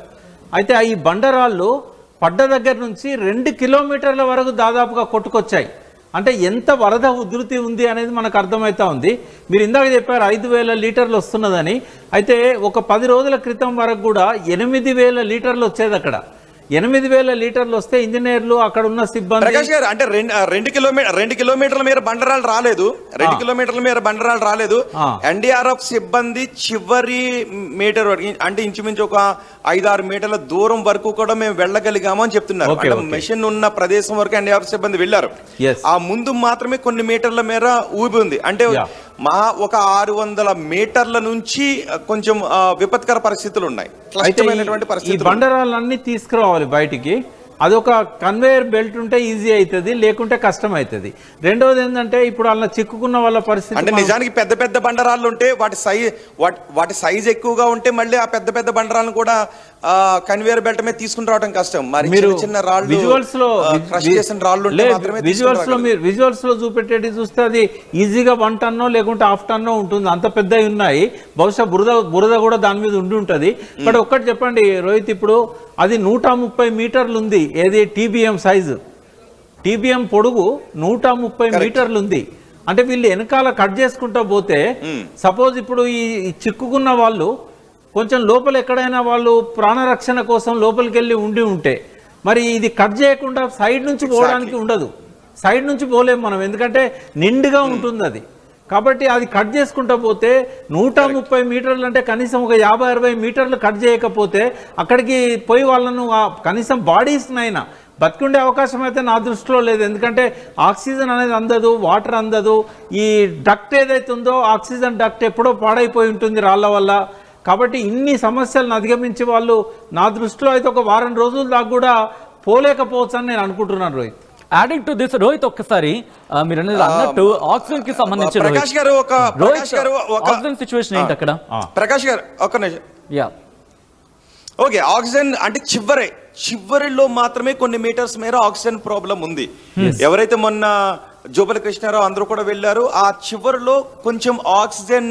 అయితే ఈ బండరాళ్ళు పడ్డ దగ్గర నుంచి 2 కిలోమీటర్ల వరకు దాదాపుగా కొట్టుకొచ్చాయి. అంటే ఎంత వరద ఉధృతి ఉంది అనేది మనకు అర్థమవుతా ఉంది. మీరు ఇందాక చెప్పారు 5,000 లీటర్లు వస్తున్నదని. అయితే ఒక 10 రోజుల క్రితం వరకు కూడా 8,000 లీటర్లు వచ్చేది. అక్కడ 8,000 లీటర్లు వస్తే ఇంజనీర్లు, అక్కడ ఉన్న సిబ్బంది. ప్రకాష్ గారు, అంటే 2 కిలోమీటర్ల మేర బండరాలు రాలేదు. 2 కిలోమీటర్ల మేర బండరాలు రాలేదు. ఎన్డీఆర్ఎఫ్ సిబ్బంది చివరి మీటర్ వరకు, అంటే ఇంచుమించు ఒక 5-6 మీటర్ల దూరం వరకు కూడా మేము వెళ్ళగలిగాము అని చెప్తున్నారు. అంటే మెషిన్ ఉన్న ప్రదేశం వరకు ఎన్డీఆర్ఎఫ్ సిబ్బంది వెళ్లారు. ఆ ముందు మాత్రమే కొన్ని మీటర్ల మేర ఊబి ఉంది. అంటే ఒక 600 మీటర్ల నుంచి కొంచెం విపత్కర పరిస్థితులు ఉన్నాయి. ఈ బండరాలన్నీ తీసుకురావాలి బయటికి. అదొక కన్వేయర్ బెల్ట్ ఉంటే ఈజీ అవుతుంది, లేకుంటే కష్టం అవుతుంది. రెండవది ఏంటంటే ఇప్పుడు అలా చిక్కుకున్న వాళ్ళ పరిస్థితి, అంటే నిజానికి పెద్ద పెద్ద బండరాళ్ళు ఉంటే వాటి సైజ్ ఎక్కువగా ఉంటే మళ్ళీ ఆ పెద్ద పెద్ద బండరాలను కూడా కన్వేయర్ బెల్ట్ మీద తీసుకుని రావడం కష్టం. మరి చిన్న రాళ్ళు, విజువల్స్ లో విజువల్స్ లో చూపెట్టేది చూస్తే అది ఈజీగా 1 టన్నో లేకుంటే 1/2 టన్నో ఉంటుంది. అంత పెద్దవి ఉన్నాయి. బహుశా బురద కూడా దాని మీద ఉండి ఉంటుంది. బట్ ఒక్కటి చెప్పండి రోహిత్, ఇప్పుడు అది 130 మీటర్లు ఉంది. ఏది టీబీఎం సైజు, టీబీఎం పొడుగు 130 మీటర్లు ఉంది. అంటే వీళ్ళు వెనకాల కట్ చేసుకుంటా పోతే సపోజ్ ఇప్పుడు ఈ చిక్కుకున్న వాళ్ళు కొంచెం లోపల ఎక్కడైనా వాళ్ళు ప్రాణరక్షణ కోసం లోపలికి వెళ్ళి ఉంటే మరి ఇది కట్ చేయకుండా సైడ్ నుంచి పోవడానికి ఉండదు. సైడ్ నుంచి పోలేము మనం, ఎందుకంటే నిండుగా ఉంటుంది అది. కాబట్టి అది కట్ చేసుకుంటా పోతే 130 మీటర్లు అంటే కనీసం ఒక 50-60 మీటర్లు కట్ చేయకపోతే అక్కడికి పోయి వాళ్ళను కనీసం బాడీస్నైనా బతికుండే అవకాశం అయితే నా దృష్టిలో లేదు. ఎందుకంటే ఆక్సిజన్ అనేది అందదు, వాటర్ అందదు. ఈ డక్ట్ ఏదైతే ఉందో ఆక్సిజన్ డక్ట్ ఎప్పుడో పాడైపోయి ఉంటుంది రాళ్ల వల్ల. కాబట్టి ఇన్ని సమస్యలను అధిగమించి వాళ్ళు నా దృష్టిలో అయితే ఒక వారం రోజుల దాకా కూడా పోలేకపోవచ్చు అని నేను అనుకుంటున్నాను Rohit. Adding to this Rohit ఒక్కసారి మీరు అన్నట్టు ఆక్సిజన్ కి సంబంధించి ప్రకాష్ గారు ఆక్సిజన్ సిచ్యువేషన్ ఏంటి అక్కడ? ప్రకాష్ గారు ఒక్క నిమిషం. యా ఓకే, ఆక్సిజన్ అంటే చివరిలో మాత్రమే కొన్ని మీటర్స్ మేర ఆక్సిజన్ ప్రాబ్లం ఉంది. ఎవరైతే మొన్న జోపల్లి కృష్ణారావు అందరూ కూడా వెళ్ళారు, ఆ చివరిలో కొంచెం ఆక్సిజన్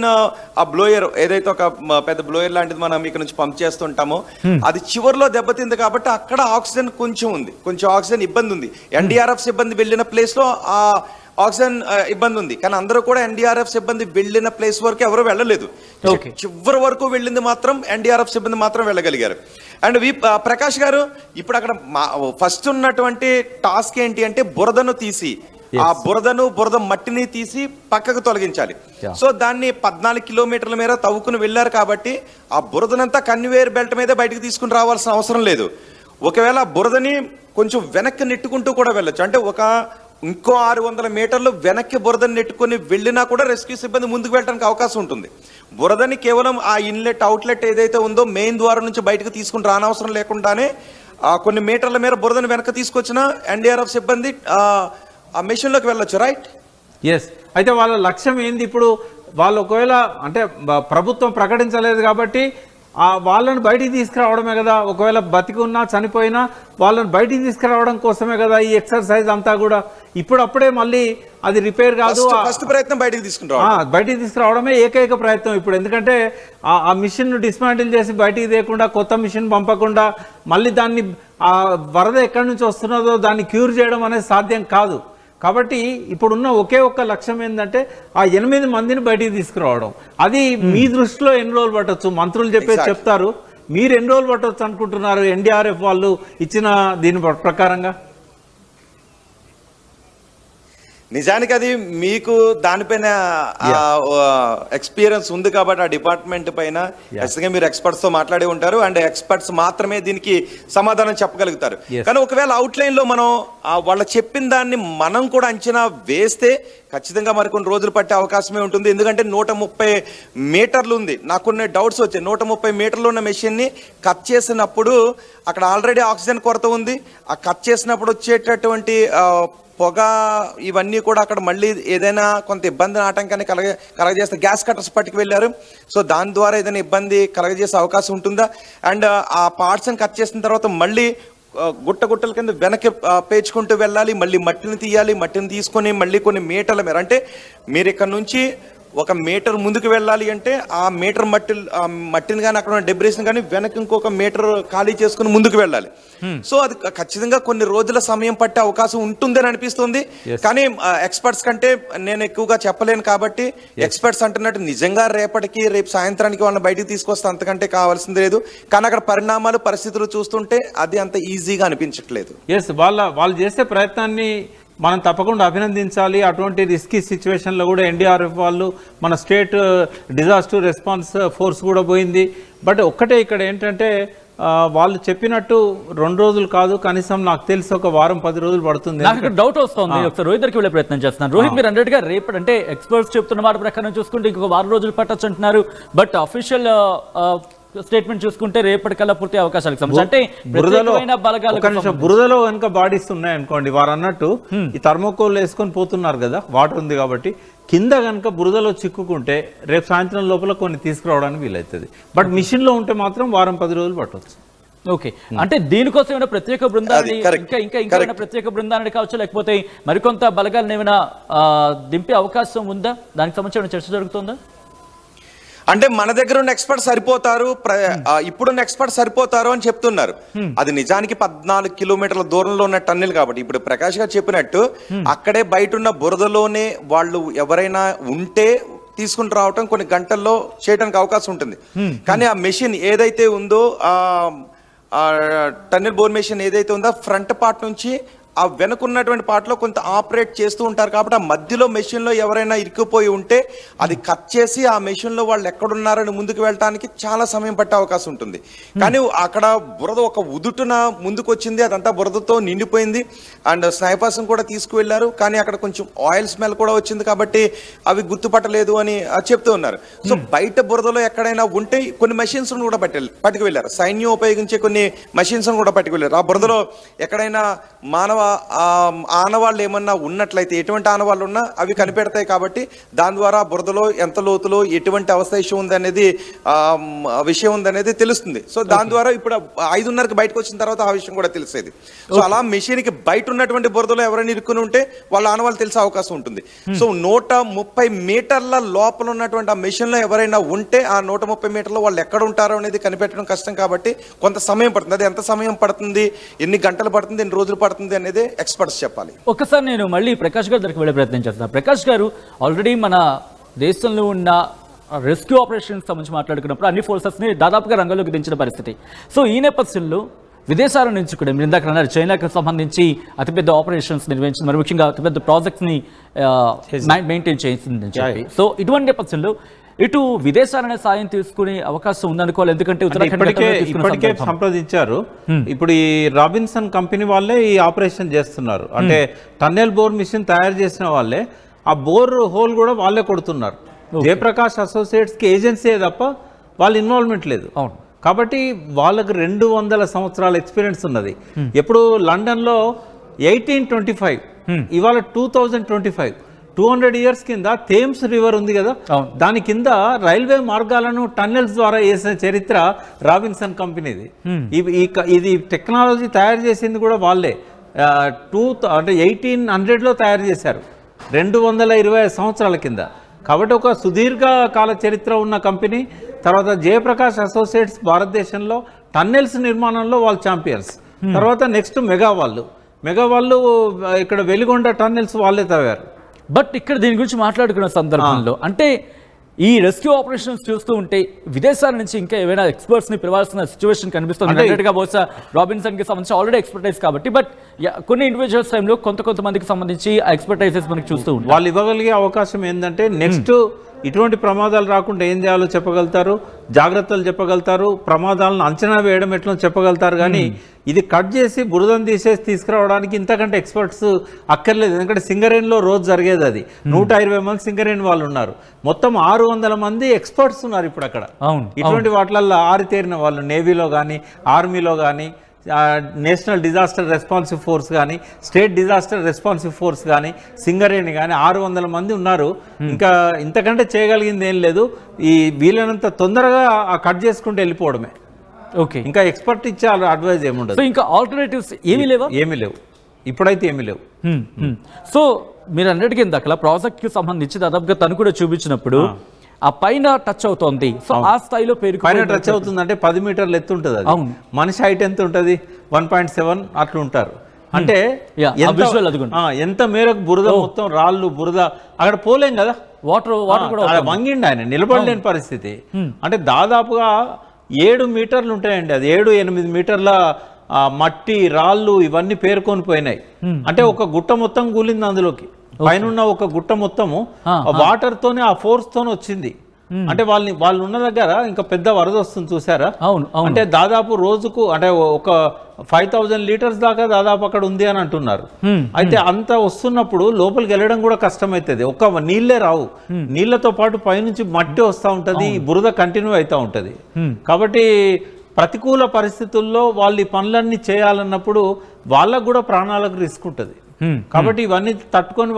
ఆ బ్లోయర్ ఏదైతే ఒక పెద్ద బ్లోయర్ లాంటిది మనం ఇక్కడ నుంచి పంప్ చేస్తుంటామో అది చివరిలో దెబ్బతింది కాబట్టి అక్కడ ఆక్సిజన్ కొంచెం ఉంది, కొంచెం ఆక్సిజన్ ఇబ్బంది ఉంది. ఎన్డీఆర్ఎఫ్ సిబ్బంది వెళ్ళిన ప్లేస్ లో ఆ ఆక్సిజన్ ఇబ్బంది ఉంది, కానీ అందరూ కూడా ఎన్డీఆర్ఎఫ్ సిబ్బంది వెళ్ళిన ప్లేస్ వరకు ఎవరు వెళ్ళలేదు. చివరి వరకు వెళ్ళింది మాత్రం ఎన్డీఆర్ఎఫ్ సిబ్బంది మాత్రం వెళ్ళగలిగారు. అండ్ ప్రకాష్ గారు ఇప్పుడు అక్కడ ఫస్ట్ ఉన్నటువంటి టాస్క్ ఏంటి అంటే బురదను తీసి ఆ బురద మట్టిని తీసి పక్కకు తొలగించాలి. సో దాన్ని 14 కిలోమీటర్ల మేర తవ్వుకుని వెళ్ళారు కాబట్టి ఆ బురదనంతా కన్వేయర్ బెల్ట్ మీద బయటకు తీసుకుని రావాల్సిన అవసరం లేదు. ఒకవేళ బురదని కొంచెం వెనక్కి నెట్టుకుంటూ కూడా వెళ్ళొచ్చు, అంటే ఇంకో 600 మీటర్లు వెనక్కి బురదని నెట్టుకుని వెళ్ళినా కూడా రెస్క్యూ సిబ్బంది ముందుకు వెళ్ళడానికి అవకాశం ఉంటుంది. బురదని కేవలం ఆ ఇన్లెట్ అవుట్లెట్ ఏదైతే ఉందో మెయిన్ ద్వారం నుంచి బయటకు తీసుకుని రానవసరం లేకుండానే కొన్ని మీటర్ల మేర బురదని వెనక్కి తీసుకొచ్చిన ఎన్డీఆర్ఎఫ్ సిబ్బంది ఆ మెషిన్లోకి వెళ్ళొచ్చు. రైట్? ఎస్. అయితే వాళ్ళ లక్ష్యం ఏంది? ఇప్పుడు వాళ్ళు ఒకవేళ అంటే ప్రభుత్వం ప్రకటించలేదు కాబట్టి వాళ్ళని బయటికి తీసుకురావడమే కదా, ఒకవేళ బతికి ఉన్నా చనిపోయినా వాళ్ళని బయటికి తీసుకురావడం కోసమే కదా ఈ ఎక్సర్సైజ్ అంతా కూడా. ఇప్పుడప్పుడే మళ్ళీ అది రిపేర్ కాదు, ఫస్ట్ ప్రయత్నం బయటికి తీసుకురావడమే ఏకైక ప్రయత్నం ఇప్పుడు. ఎందుకంటే ఆ మిషన్ డిస్మాంటిల్ చేసి బయటికి తీయకుండా కొత్త మిషన్ పంపకుండా మళ్ళీ దాన్ని ఆ వరద ఎక్కడి నుంచి వస్తున్నదో దాన్ని క్యూర్ చేయడం అనేది సాధ్యం కాదు. కాబట్టి ఇప్పుడున్న ఒకే ఒక్క లక్ష్యం ఏంటంటే ఆ 8 మందిని బయటికి తీసుకురావడం. అది మీ దృష్టిలో ఎన్ని రోజులు పట్టొచ్చు? మంత్రులు చెప్తారు, మీరు ఎన్ని రోజులు పట్టొచ్చు అనుకుంటున్నారు ఎన్డీఆర్ఎఫ్ వాళ్ళు ఇచ్చిన దీని ప్రకారంగా? నిజానికి అది మీకు దానిపైన ఎక్స్పీరియన్స్ ఉంది కాబట్టి ఆ డిపార్ట్మెంట్ పైన ఖచ్చితంగా మీరు ఎక్స్పర్ట్స్ తో మాట్లాడి ఉంటారు, అండ్ ఎక్స్పర్ట్స్ మాత్రమే దీనికి సమాధానం చెప్పగలుగుతారు. కానీ ఒకవేళ అవుట్లైన్ లో మనం వాళ్ళు చెప్పిన దాన్ని మనం కూడా అంచనా వేస్తే ఖచ్చితంగా మరికొన్ని రోజులు పట్టే అవకాశమే ఉంటుంది. ఎందుకంటే 130 మీటర్లు ఉంది. నాకు కొన్ని డౌట్స్ వచ్చాయి. 130 మీటర్లు ఉన్న మెషిన్ ని కట్ చేసినప్పుడు అక్కడ ఆల్రెడీ ఆక్సిజన్ కొరత ఉంది. ఆ కట్ చేసినప్పుడు వచ్చేటటువంటి పొగ ఇవన్నీ కూడా అక్కడ మళ్ళీ ఏదైనా కొంత ఇబ్బంది ఆటంకాన్ని కలగజేస్తే గ్యాస్ కట్టర్స్ పట్టుకు వెళ్ళారు. సో దాని ద్వారా ఏదైనా ఇబ్బంది కలగజేసే అవకాశం ఉంటుందా? అండ్ ఆ పార్ట్స్ని కట్ చేసిన తర్వాత మళ్ళీ గుట్టల కింద వెనక్కి పేర్చుకుంటూ వెళ్ళాలి, మళ్ళీ మట్టిని తీయాలి, మట్టిని తీసుకొని మళ్ళీ కొన్ని మీటర్ల మేర, అంటే మీరు ఇక్కడ నుంచి 1 మీటర్ ముందుకు వెళ్ళాలి అంటే ఆ మీటర్ మట్టిని కానీ అక్కడ ఉన్న డెబ్రీస్ని కానీ వెనక్కి ఇంకొక మీటర్ ఖాళీ చేసుకుని ముందుకు వెళ్ళాలి. సో అది ఖచ్చితంగా కొన్ని రోజుల సమయం పట్టే అవకాశం ఉంటుందని అనిపిస్తుంది. కానీ ఎక్స్పర్ట్స్ కంటే నేను ఎక్కువగా చెప్పలేను కాబట్టి ఎక్స్పర్ట్స్ అంటున్నట్టు నిజంగా రేపు సాయంత్రానికి వాళ్ళని బయటికి తీసుకొస్తే అంతకంటే కావాల్సింది లేదు. కానీ అక్కడ పరిణామాలు పరిస్థితులు చూస్తుంటే అది అంత ఈజీగా అనిపించట్లేదు. వాళ్ళు చేసే ప్రయత్నాన్ని మనం తప్పకుండా అభినందించాలి. అటువంటి రిస్కీ సిచ్యువేషన్లో కూడా ఎన్డీఆర్ఎఫ్ వాళ్ళు, మన స్టేట్ డిజాస్టర్ రెస్పాన్స్ ఫోర్స్ కూడా పోయింది. బట్ ఒక్కటే ఇక్కడ ఏంటంటే వాళ్ళు చెప్పినట్టు 2 రోజులు కాదు, కనీసం నాకు తెలిసి ఒక వారం 10 రోజులు పడుతుంది. నాకు డౌట్ వస్తుంది, ఒకసారి రోహిత్ దగ్గరికి వెళ్ళే ప్రయత్నం చేస్తున్నాను. రోహిత్, మీరు అన్నట్టుగా రేపటి అంటే ఎక్స్పర్ట్స్ చెప్తున్న మాట ప్రకారం చూసుకుంటే ఇంకొక 1 వారం రోజులు పట్టొచ్చు అంటున్నారు. బట్ అఫీషియల్ స్టేట్మెంట్ చూసుకుంటే రేపటికల్లా పూర్తి అవకాశాలకు సంబంధించి అంటే బురదలో కనుక బాడీస్ ఉన్నాయి అనుకోండి, వారు అన్నట్టు ఈ థర్మోకోల్ వేసుకొని పోతున్నారు కదా, వాటర్ ఉంది కాబట్టి కింద కనుక బురదలో చిక్కుకుంటే రేపు సాయంత్రం లోపల కొన్ని తీసుకురావడానికి వీలవుతుంది. బట్ మిషన్ లో ఉంటే మాత్రం వారం 10 రోజులు పట్టవచ్చు. ఓకే, అంటే దీనికోసం ఏమైనా ప్రత్యేక బృందాన్ని ఇంకా ప్రత్యేక బృందాన్ని కావచ్చు, లేకపోతే మరికొంత బలగాలను ఏమైనా దింపే అవకాశం ఉందా? దానికి సంబంధించిన చర్చ జరుగుతుందా? అంటే మన దగ్గర ఉన్న ఎక్స్పర్ట్స్ సరిపోతారు, ఇప్పుడున్న ఎక్స్పర్ట్స్ సరిపోతారు అని చెప్తున్నారు. అది నిజానికి 14 కిలోమీటర్ల దూరంలో ఉన్న టన్నెల్ కాబట్టి ఇప్పుడు ప్రకాష్ గారు చెప్పినట్టు అక్కడే బయట ఉన్న బురదలోనే వాళ్ళు ఎవరైనా ఉంటే తీసుకుని రావటం కొన్ని గంటల్లో చేయడానికి అవకాశం ఉంటుంది. కానీ ఆ మెషిన్ ఏదైతే ఉందో, టన్నెల్ బోర్ మెషిన్ ఏదైతే ఉందో ఫ్రంట్ పార్ట్ నుంచి ఆ వెనుకున్నటువంటి పార్ట్లో కొంత ఆపరేట్ చేస్తూ ఉంటారు కాబట్టి ఆ మధ్యలో మెషిన్లో ఎవరైనా ఇరుక్కుపోయి ఉంటే అది కట్ చేసి ఆ మెషిన్లో వాళ్ళు ఎక్కడున్నారని ముందుకు వెళ్ళడానికి చాలా సమయం పట్టే అవకాశం ఉంటుంది. కానీ అక్కడ బురద ఒక ఉదుటున ముందుకు వచ్చింది, అదంతా బురదతో నిండిపోయింది. అండ్ స్నైపర్స్ని కూడా తీసుకువెళ్ళారు, కానీ అక్కడ కొంచెం ఆయిల్ స్మెల్ కూడా వచ్చింది కాబట్టి అవి గుర్తుపట్టలేదు అని చెప్తూ ఉన్నారు. సో బయట బురదలో ఎక్కడైనా ఉంటే కొన్ని మెషిన్స్ కూడా పట్టుకు వెళ్ళారు. సైన్యం ఉపయోగించే కొన్ని మెషిన్స్ కూడా పట్టుకు వెళ్ళారు. ఆ బురదలో ఎక్కడైనా మానవ ఆనవాళ్ళు ఏమన్నా ఉన్నట్లయితే, ఎటువంటి ఆనవాళ్ళు ఉన్నా అవి కనిపెడతాయి కాబట్టి దాని ద్వారా బురదలో ఎంత లోతులో ఎటువంటి అవశేషం ఉందనేది విషయం ఉందనేది తెలుస్తుంది. సో దాని ద్వారా ఇప్పుడు 5:30కి బయటకు వచ్చిన తర్వాత ఆ విషయం కూడా తెలిసేది. సో అలా మెషిన్కి బయట ఉన్నటువంటి బురదలో ఎవరైనా ఇరుక్కుని ఉంటే వాళ్ళ ఆనవాళ్ళు తెలిసే అవకాశం ఉంటుంది. సో 130 మీటర్ల లోపల ఉన్నటువంటి ఆ మెషిన్లో ఎవరైనా ఉంటే ఆ 130 మీటర్లో వాళ్ళు ఎక్కడ ఉంటారో అనేది కనిపెట్టడం కష్టం కాబట్టి కొంత సమయం పడుతుంది. అది ఎంత సమయం పడుతుంది, ఎన్ని గంటలు పడుతుంది, ఎన్ని రోజులు పడుతుంది అనేది ఎక్స్పర్ట్స్ చెప్పాలి. ఒకసారి నేను మళ్ళీ ప్రకాష్ గారి దగ్గరికి వెళ్ళే ప్రయత్నం చేస్తాను. ప్రకాష్ గారు, ఆల్రెడీ మన దేశంలో ఉన్న రెస్క్యూ ఆపరేషన్స్ సంబంధించి మాట్లాడుకున్నప్పుడు అన్ని ఫోర్సెస్ని దాదాపుగా రంగంలోకి దించిన పరిస్థితి. సో ఈ నేపథ్యంలో విదేశాల నుంచి కూడా మీరు ఇందాక అన్నారు చైనాకి సంబంధించి అతిపెద్ద ఆపరేషన్స్ నిర్వహించింది, మరి ముఖ్యంగా అతిపెద్ద ప్రాజెక్ట్స్ని మెయింటైన్ చేసిందని చెప్పి. సో ఇటువంటి నేపథ్యంలో ఇటు విదేశాలనే సాయం తీసుకునే అవకాశం ఉందనుకోవాలి. ఎందుకంటే ఇప్పటికే సంప్రదించారు. ఇప్పుడు ఈ రాబిన్సన్ కంపెనీ వాళ్ళే ఈ ఆపరేషన్ చేస్తున్నారు. అంటే టన్నెల్ బోర్ మిషన్ తయారు చేసిన వాళ్ళే ఆ బోర్ హోల్ కూడా వాళ్ళే కొడుతున్నారు. జయప్రకాష్ అసోసియేట్స్కి ఏజెన్సీ తప్ప వాళ్ళ ఇన్వాల్వ్మెంట్ లేదు. కాబట్టి వాళ్ళకు 200 సంవత్సరాల ఎక్స్పీరియన్స్ ఉన్నది. ఎప్పుడు లండన్లో 1825, ఇవాళ 2025, 200 ఇయర్స్ కింద థేమ్స్ రివర్ ఉంది కదా, దాని కింద రైల్వే మార్గాలను టన్నెల్స్ ద్వారా వేసిన చరిత్ర రాబిన్సన్ కంపెనీది. ఇది టెక్నాలజీ తయారు చేసింది కూడా వాళ్ళే. అంటే 1800లో తయారు చేశారు, 220 సంవత్సరాల కింద. కాబట్టి ఒక సుదీర్ఘ కాల చరిత్ర ఉన్న కంపెనీ. తర్వాత జయప్రకాష్ అసోసియేట్స్ భారతదేశంలో టన్నెల్స్ నిర్మాణంలో వాళ్ళు ఛాంపియన్స్. తర్వాత నెక్స్ట్ మెగా వాళ్ళు ఇక్కడ వెలిగొండ టన్నెల్స్ వాళ్ళే తవ్వారు. బట్ ఇక్కడ దీని గురించి మాట్లాడుకున్న సందర్భంలో అంటే ఈ రెస్క్యూ ఆపరేషన్స్ చూస్తూ ఉంటే విదేశాల నుంచి ఇంకా ఏమైనా ఎక్స్పర్ట్స్ ని పిలవాల్సిన సిచ్యువేషన్ కనిపిస్తుంది. బహుశా రాబిన్సన్ కి సంబంధించి ఆల్రెడీ ఎక్స్పర్టైజ్ కాబట్టి, బట్ కొన్ని ఇండివిజువల్స్ టైంలో కొంతమందికి సంబంధించి ఆ ఎక్స్పర్టైజెస్ మనకి చూస్తూ ఉంటాం. వాళ్ళు ఇవ్వగలిగే అవకాశం ఏంటంటే నెక్స్ట్ ఇటువంటి ప్రమాదాలు రాకుండా ఏం చేయాలో చెప్పగలుగుతారు, జాగ్రత్తలు చెప్పగలుగుతారు, ప్రమాదాలను అంచనా వేయడం ఎట్లా చెప్పగలుగుతారు. కానీ ఇది కట్ చేసి బురదను తీసేసి తీసుకురావడానికి ఇంతకంటే ఎక్స్పర్ట్స్ అక్కర్లేదు. ఎందుకంటే సింగరేణిలో రోజు జరిగేది అది. 120 మంది సింగరేణి వాళ్ళు ఉన్నారు, మొత్తం 600 మంది ఎక్స్పర్ట్స్ ఉన్నారు ఇప్పుడు అక్కడ. ఇటువంటి వాటిల్లో ఆరితేరిన వాళ్ళు నేవీలో కానీ, ఆర్మీలో కానీ, నేషనల్ డిజాస్టర్ రెస్పాన్సివ్ ఫోర్స్ కానీ, స్టేట్ డిజాస్టర్ రెస్పాన్సివ్ ఫోర్స్ కానీ, సింగరేణి కానీ 600 మంది ఉన్నారు. ఇంకా ఇంతకంటే చేయగలిగింది ఏం లేదు. ఈ వీలైనంత తొందరగా కట్ చేసుకుంటూ వెళ్ళిపోవడమే. ఓకే, ఇంకా ఎక్స్పర్ట్ ఇచ్చే అడ్వైజ్ ఏముండదు. సో ఇంకా ఆల్టర్నేటివ్స్ ఏమీ లేవు ఇప్పుడైతే ఏమీ లేవు. సో మీరు అన్నిటికీ ఇందాక ప్రాజెక్ట్కి సంబంధించి దాదాపుగా తను కూడా చూపించినప్పుడు ఆ పైన టచ్ అవుతోంది. సో ఆ స్థాయిలో పైన టచ్ అవుతుంది అంటే 10 మీటర్లు ఎత్తు ఉంటుంది. అది మనిషి హైట్ ఎంత ఉంటుంది, 1.7 అట్లా ఉంటారు. అంటే ఎంత మేరకు బురద, మొత్తం రాళ్ళు బురద, అక్కడ పోలేం కదా, వాటర్ కూడా వంగిండి ఆయన, నిలబడలేని పరిస్థితి. అంటే దాదాపుగా 7 మీటర్లు ఉంటాయండి. అది 7-8 మీటర్ల మట్టి, రాళ్ళు ఇవన్నీ పేరుకొని పోయినాయి. అంటే ఒక గుట్ట మొత్తం కూలింది అందులోకి. పైన ఒక గుట్ట మొత్తము వాటర్ తోనే, ఆ ఫోర్స్ తోనే వచ్చింది. అంటే వాళ్ళు ఉన్న దగ్గర ఇంకా పెద్ద వరద వస్తుంది చూసారా. అంటే దాదాపు రోజుకు అంటే ఒక 5000 లీటర్స్ దాకా దాదాపు అక్కడ ఉంది అని అంటున్నారు. అయితే అంత వస్తున్నప్పుడు లోపలికి వెళ్ళడం కూడా కష్టమవుతుంది. ఒక నీళ్లే రావు, నీళ్లతో పాటు పైనుంచి మట్టి వస్తూ ఉంటది, బురద కంటిన్యూ అవుతూ ఉంటది. కాబట్టి ప్రతికూల పరిస్థితుల్లో వాళ్ళు ఈ పనులన్నీ చేయాలన్నప్పుడు వాళ్ళకు కూడా ప్రాణాలకు రిస్క్ ఉంటుంది. కాబట్టి ఇవన్నీ తట్టుకొని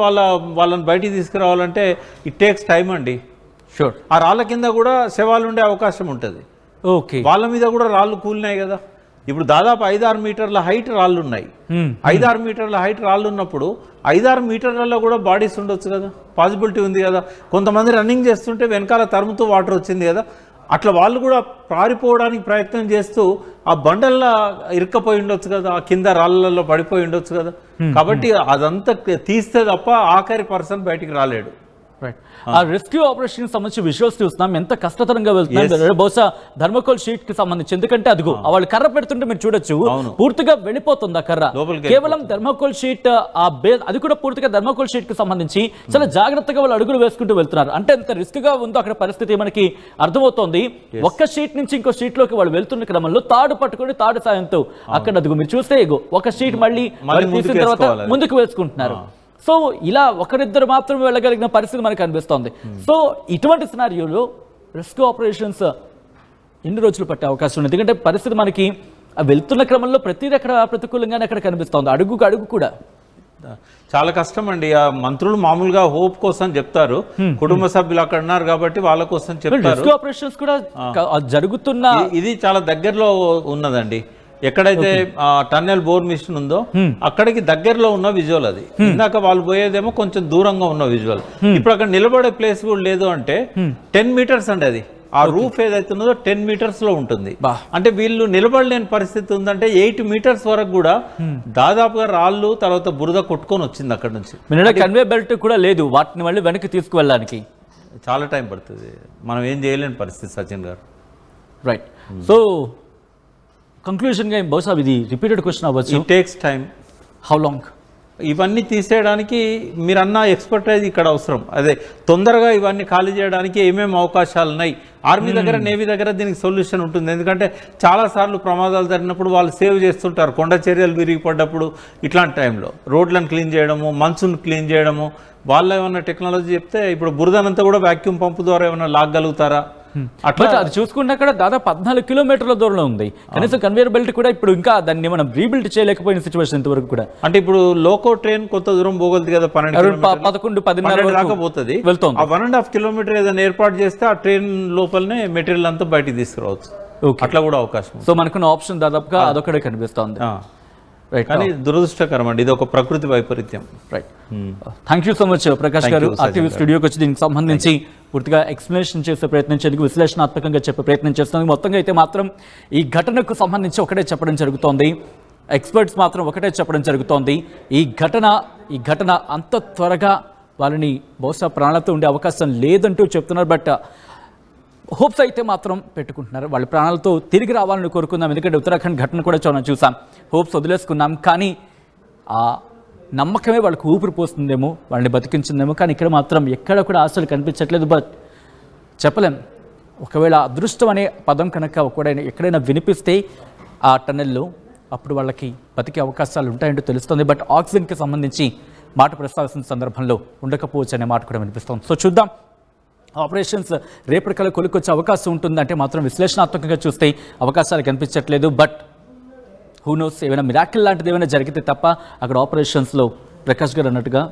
వాళ్ళని బయటికి తీసుకురావాలంటే ఇట్ టేక్స్ టైం అండి. షూర్. ఆ రాళ్ళ కింద కూడా శవాలు ఉండే అవకాశం ఉంటుంది. ఓకే, వాళ్ళ మీద కూడా రాళ్ళు కూలినాయి కదా. ఇప్పుడు దాదాపు 5-6 మీటర్ల హైట్ రాళ్ళు ఉన్నాయి. 5-6 మీటర్ల హైట్ రాళ్ళు ఉన్నప్పుడు 5-6 మీటర్లలో కూడా బాడీస్ ఉండొచ్చు కదా, పాసిబిలిటీ ఉంది కదా. కొంతమంది రన్నింగ్ చేస్తుంటే వెనకాల తరుముతూ వాటర్ వచ్చింది కదా, అట్లా వాళ్ళు కూడా పారిపోవడానికి ప్రయత్నం చేస్తూ ఆ బండల్లో ఇరుక్కపోయి ఉండొచ్చు కదా, ఆ కింద రాళ్ళల్లో పడిపోయి ఉండొచ్చు కదా. కాబట్టి అదంతా తీస్తే తప్ప ఆఖరి పర్సన్ బయటికి రాలేడు. ఆ రెస్క్యూ ఆపరేషన్ సంబంధించి విజువల్స్ చూస్తున్నాం, ఎంత కష్టతరంగా వెళ్తున్నాం. బహుశా థర్మోకోల్ షీట్ కి సంబంధించి, ఎందుకంటే అదిగో వాళ్ళు కర్ర పెడుతుంటే మీరు చూడొచ్చు, పూర్తిగా వెళ్ళిపోతుంది ఆ కర్ర. కేవలం థర్మోకోల్ షీట్ ఆ బేస్, అది కూడా పూర్తిగా థర్మోకోల్ షీట్ కి సంబంధించి చాలా జాగ్రత్తగా వాళ్ళు అడుగులు వేసుకుంటూ వెళ్తున్నారు. అంటే ఎంత రిస్క్ గా ఉందో అక్కడ పరిస్థితి మనకి అర్థమవుతోంది. ఒక్క షీట్ నుంచి ఇంకో షీట్ లోకి వాళ్ళు వెళ్తున్న క్రమంలో తాడు పట్టుకుని తాడు సాయంతో అక్కడ అదిగో మీరు చూస్తే ఒక షీట్ మళ్ళీ తీసిన తర్వాత ముందుకు వేసుకుంటున్నారు. సో ఇలా ఒకరిద్దరు మాత్రమే వెళ్ళగలిగిన పరిస్థితి మనకు అనిపిస్తోంది. సో ఇటువంటి సినారియోలో రెస్క్యూ ఆపరేషన్స్ ఎన్ని రోజులు పట్టే అవకాశం ఉంది? ఎందుకంటే పరిస్థితి మనకి వెళ్తున్న క్రమంలో ప్రతిదీ అక్కడ ప్రతికూలంగానే అక్కడ కనిపిస్తోంది, అడుగుకు అడుగు కూడా. చాలా కష్టం అండి. ఆ మంత్రులు మామూలుగా హోప్ కోసం చెప్తారు, కుటుంబ సభ్యులు అక్కడ ఉన్నారు కాబట్టి వాళ్ళ కోసం చెప్తారు. ఆపరేషన్స్ కూడా జరుగుతున్న ఇది చాలా దగ్గరలో ఉన్నదండి. ఎక్కడైతే టన్నెల్ బోర్ మిషన్ ఉందో అక్కడికి దగ్గరలో ఉన్న విజువల్ అది. ఇందాక వాళ్ళు పోయేదేమో కొంచెం దూరంగా ఉన్న విజువల్. ఇప్పుడు అక్కడ నిలబడే ప్లేస్ కూడా లేదు అంటే 10 మీటర్స్ అండి అది. ఆ రూఫ్ ఏదైతే ఉన్నదో 10 మీటర్స్ లో ఉంటుంది. అంటే వీళ్ళు నిలబడలేని పరిస్థితి ఉందంటే 8 మీటర్స్ వరకు కూడా దాదాపుగా రాళ్ళు తర్వాత బురద కొట్టుకొని వచ్చింది అక్కడ నుంచి. కన్వే బెల్ట్ కూడా లేదు, వాటిని మళ్ళీ వెనక్కి తీసుకువెళ్ళడానికి చాలా టైం పడుతుంది. మనం ఏం చేయలేని పరిస్థితి సచిన్ గారు. రైట్. సో కంక్లూజన్గా బహుశా ఇది రిపీటెడ్ క్వశ్చన్ అవ్వచ్చు. It takes time. How long? ఇవన్నీ తీసేయడానికి మీరన్న ఎక్స్పర్టైజ్ ఇక్కడ అవసరం. అదే తొందరగా ఇవన్నీ ఖాళీ చేయడానికి ఏమేమి అవకాశాలు ఉన్నాయి, ఆర్మీ దగ్గర నేవీ దగ్గర దీనికి సొల్యూషన్ ఉంటుంది. ఎందుకంటే చాలాసార్లు ప్రమాదాలు జరిగినప్పుడు వాళ్ళు సేవ్ చేస్తుంటారు. కొండ చర్యలు విరిగిపడ్డప్పుడు ఇట్లాంటి టైంలో రోడ్లను క్లీన్ చేయడము, మంచును క్లీన్ చేయడము, వాళ్ళు ఏమన్నా టెక్నాలజీ చెప్తే ఇప్పుడు బురదనంతా కూడా వాక్యూమ్ పంపు ద్వారా ఏమైనా లాగలుగుతారా? అట్లా అది చూసుకుంటే అక్కడ దాదాపు 14 కిలోమీటర్ల దూరంలో ఉంది. కనీసం కన్వేయర్ బెల్ట్ కూడా ఇప్పుడు ఇంకా దాన్ని మనం రీబిల్డ్ చేయలేకపోయిన సిచ్యువేషన్ ఇంతవరకు కూడా. అంటే ఇప్పుడు లోకో ట్రైన్ కొంత దూరం పోగలుగుతుంది కదా, 11-10 దాకా పోతుంది. వెళ్తుంది. 1.5 కిలోమీటర్ ఏదైనా ఏర్పాటు చేస్తే ఆ ట్రైన్ లోపలనే మెటీరియల్ అంతా బయటికి తీసుకురావచ్చు. అట్లా కూడా అవకాశం. సో మనకున్న ఆప్షన్ దాదాపుగా అదొకటే కనిపిస్తుంది. కానీ దురదృష్టకరం అండి, ఇది ఒక ప్రకృతి వైపరీత్యం. Right. Thank you so much Prakash garu, RTV స్టూడియోకి వచ్చి దీనికి సంబంధించి పూర్తిగా ఎక్స్ప్లెనేషన్ చేసే ప్రయత్నించేందుకు, విశ్లేషణాత్మకంగా చెప్పే ప్రయత్నం చేస్తుంది. మొత్తంగా అయితే మాత్రం ఈ ఘటనకు సంబంధించి ఒకటే చెప్పడం జరుగుతోంది, ఎక్స్పర్ట్స్ మాత్రం ఒకటే చెప్పడం జరుగుతోంది. ఈ ఘటన అంత త్వరగా వాళ్ళని బహుశా ప్రాణాలతో ఉండే అవకాశం లేదంటూ చెప్తున్నారు. బట్ హోప్స్ అయితే మాత్రం పెట్టుకుంటున్నారు. వాళ్ళ ప్రాణాలతో తిరిగి రావాలని కోరుకుందాం. ఎందుకంటే ఉత్తరాఖండ్ ఘటన కూడా చాలా చూసాం, హోప్స్ వదిలేసుకున్నాం. కానీ ఆ నమ్మకమే వాళ్ళకు ఊపిరి పోస్తుందేమో, వాళ్ళని బతికించిందేమో. కానీ ఇక్కడ మాత్రం ఎక్కడ కూడా ఆశలు కనిపించట్లేదు. బట్ చెప్పలేం, ఒకవేళ అదృష్టం అనే పదం కనుక ఎక్కడైనా వినిపిస్తే ఆ టన్నెల్లో అప్పుడు వాళ్ళకి బతికే అవకాశాలు ఉంటాయంటూ తెలుస్తుంది. బట్ ఆక్సిజన్కి సంబంధించి మాట ప్రస్తావిస్తున్న సందర్భంలో ఉండకపోవచ్చు అనే మాట కూడా వినిపిస్తుంది. సో చూద్దాం, ఆపరేషన్స్ రేపటికల్లా కొలుకొచ్చే అవకాశం ఉంటుందంటే మాత్రం విశ్లేషణాత్మకంగా చూస్తే అవకాశాలు కనిపించట్లేదు. బట్ హూ నోస్, ఏమైనా మిరాకిల్ లాంటిది ఏమైనా జరిగితే తప్ప అక్కడ ఆపరేషన్స్లో ప్రకాష్ గారు అన్నట్టుగా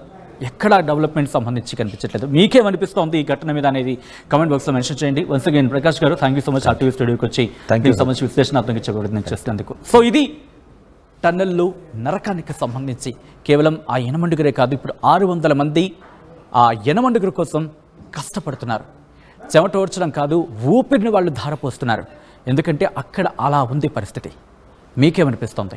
ఎక్కడ డెవలప్మెంట్ సంబంధించి కనిపించట్లేదు. మీకేమనిపిస్తోంది ఈ ఘటన మీద అనేది కామెంట్ బాక్స్లో మెన్షన్ చేయండి. వన్స్ అగైన్ ప్రకాష్ గారు, thank you so much RTV స్టూడియోకి వచ్చి దీనికి సంబంధించి విశ్లేషణాత్మకంగా చెప్పబడింది చేసేందుకు. సో ఇది టన్నెల్లో నరకానికి సంబంధించి కేవలం ఆ యనమండుగురే కాదు, ఇప్పుడు 600 మంది ఆ యనమండుగురు కోసం కష్టపడుతున్నారు. చెమట ఓర్చడం కాదు, ఊపిరిని వాళ్ళు ధారపోస్తున్నారు. ఎందుకంటే అక్కడ అలా ఉంది పరిస్థితి. మీకేమనిపిస్తోంది?